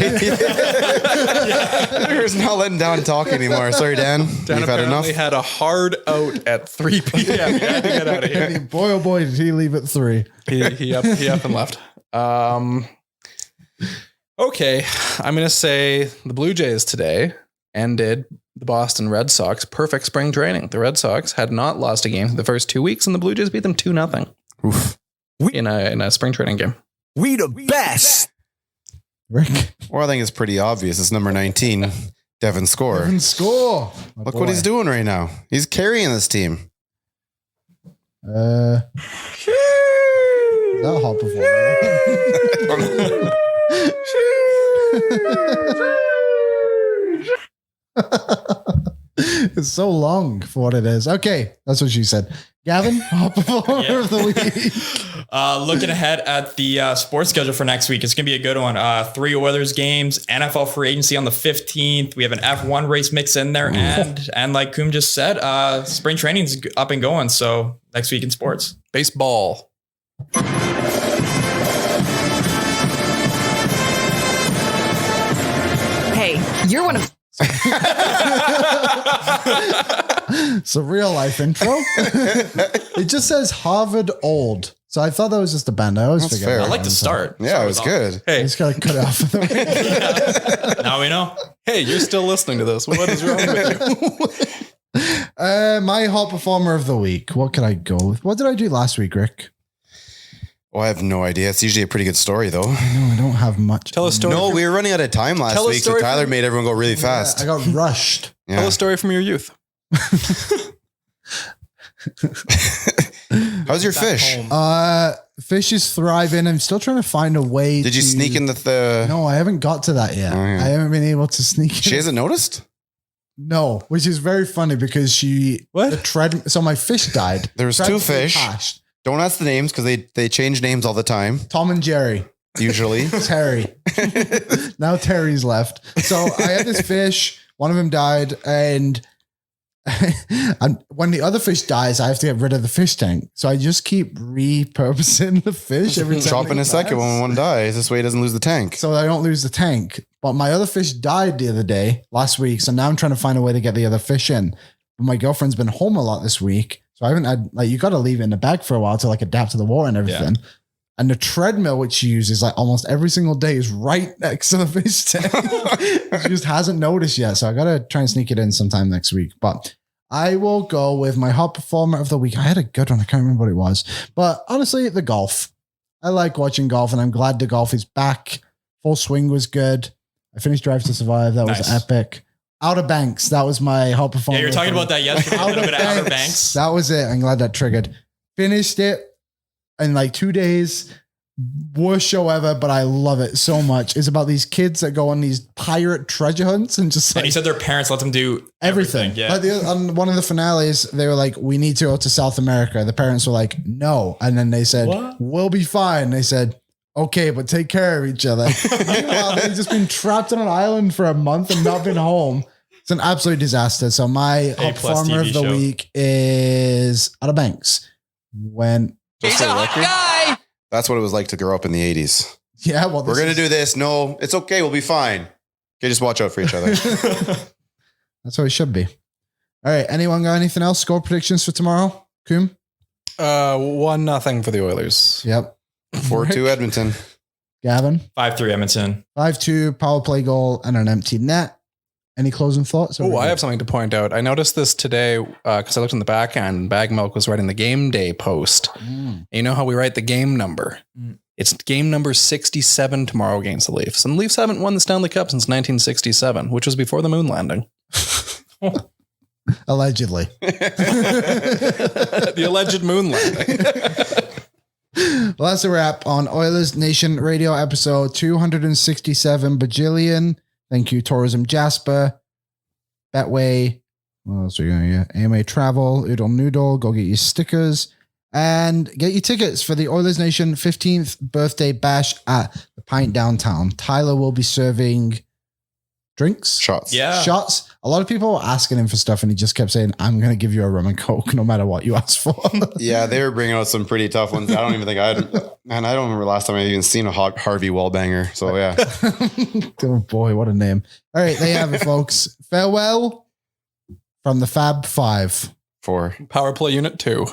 There's not letting down talk anymore. Sorry, Dan. Dan You've had enough. apparently had a hard out at 3 p.m. He had to get out of here. Boy, oh boy, did he leave at 3. He up and left. Okay, I'm gonna say the Blue Jays today ended the Boston Red Sox perfect spring training. The Red Sox had not lost a game the first 2 weeks, and the Blue Jays beat them 2-0 in a spring training game. We the best. Rick. Well, I think it's pretty obvious. It's number 19, Devin Score. Devin Score. My Look boy. what he's doing right now. He's carrying this team. That hot performer. It's so long for what it is. Okay, that's what she said. Gavin, hot performer of the week. Looking ahead at the sports schedule for next week, it's going to be a good one. 3 Oilers games, NFL free agency on the 15th. We have an F1 race mix in there. And like Coom just said, spring training's up and going. So next week in sports. Baseball. Hey, you're one of It's a real life intro. It just says Harvard Old. So I thought that was just a band. I always That's forget. fair. that I like one, to so start. Yeah, it was good. I Hey, just gotta cut it off. For the Now we know. hey, you're still listening to this. What is wrong with you? my hot performer of the week. What could I go with? What did I do last week, Rick? Oh, I have no idea. It's usually a pretty good story, though. No, I don't have much. Tell a story. No, we were running out of time last Tell a week, so story Tyler from- made everyone go really I fast. got rushed. Yeah. Tell a story from your youth. How's your fish? Fish is thriving. I'm still trying to find a way. Did you sneak in the? No, I haven't got to that yet. Oh, yeah. I haven't been able to sneak in. She hasn't noticed? No, which is very funny because so my fish died. There was Tread 2 fish. crashed. Don't ask the names because they change names all the time, Tom and Jerry. usually. Terry. Now Terry's left. So I had this fish. One of them died, and when the other fish dies, I have to get rid of the fish tank. So I just keep repurposing the fish every time. Drop in they a second pass, when one dies. This way he doesn't lose the tank. so I don't lose the tank. But my other fish died the other day, last week. So now I'm trying to find a way to get the other fish in. But my girlfriend's been home a lot this week. So I haven't had, you got to leave it in the bag for a while to adapt to the water and everything. And the treadmill, which she uses almost every single day, is right next to the fish tank. She just hasn't noticed yet. So I got to try and sneak it in sometime next week. But I will go with my hot performer of the week. I had a good one. I can't remember what it was. But honestly, the golf. I like watching golf, and I'm glad the golf is back. Full swing was good. I finished Drive to Survive. That was Nice. epic. Outer Banks. That was my hot performer. Yeah, you were talking about that yesterday. A little bit of Outer Banks. That was it. I'm glad that triggered. Finished it in 2 days. Worst show ever, but I love it so much. It's about these kids that go on these pirate treasure hunts and just And he said their parents let them do everything. Yeah. On one of the finales, they were like, "We need to go to South America." The parents were like, "No," and then they said, What? "We'll be fine." They said, "Okay, but take care of each other." Meanwhile, they've just been trapped on an island for a month and not been home. It's an absolute disaster. So my hot performer TV of the show. week is Outer Banks. When He's a hot guy. That's what it was like to grow up in the 80s. yeah, well, We're going to do this. No, it's okay. Well be fine. Okay, just watch out for each other. That's what it should be. All right. Anyone got anything else? Score predictions for tomorrow? Coom? 1-0 for the Oilers. Yep. 4-2 Edmonton. Gavin? 5-3 Edmonton. 5-2 power play goal and an empty net. Any closing thoughts? Oh, I have something to point out. I noticed this today because I looked in the back end. Bag Milk was writing the game day post. And you know how we write the game number? It's game number 67 tomorrow against the Leafs. And the Leafs haven't won the Stanley Cup since 1967, which was before the moon landing. Allegedly. The alleged moon landing. Well, that's a wrap on Oilers Nation Radio episode 267 bajillion. Thank you, Tourism Jasper, Betway. What else are you going to get? AMA Travel, Oodle Noodle. Go get your stickers. And get your tickets for the Oilers Nation 15th birthday bash at the Pint downtown. Tyler will be serving drinks, Shots. shots. A lot of people were asking him for stuff, and he just kept saying, "I'm going to give you a rum and coke, no matter what you ask for." Yeah, they were bringing out some pretty tough ones. I don't even think I don't remember last time I even seen a Harvey Wallbanger. So yeah, oh boy, what a name! All right, there you have it, folks. Farewell from the Fab Five. 4. Power play unit 2.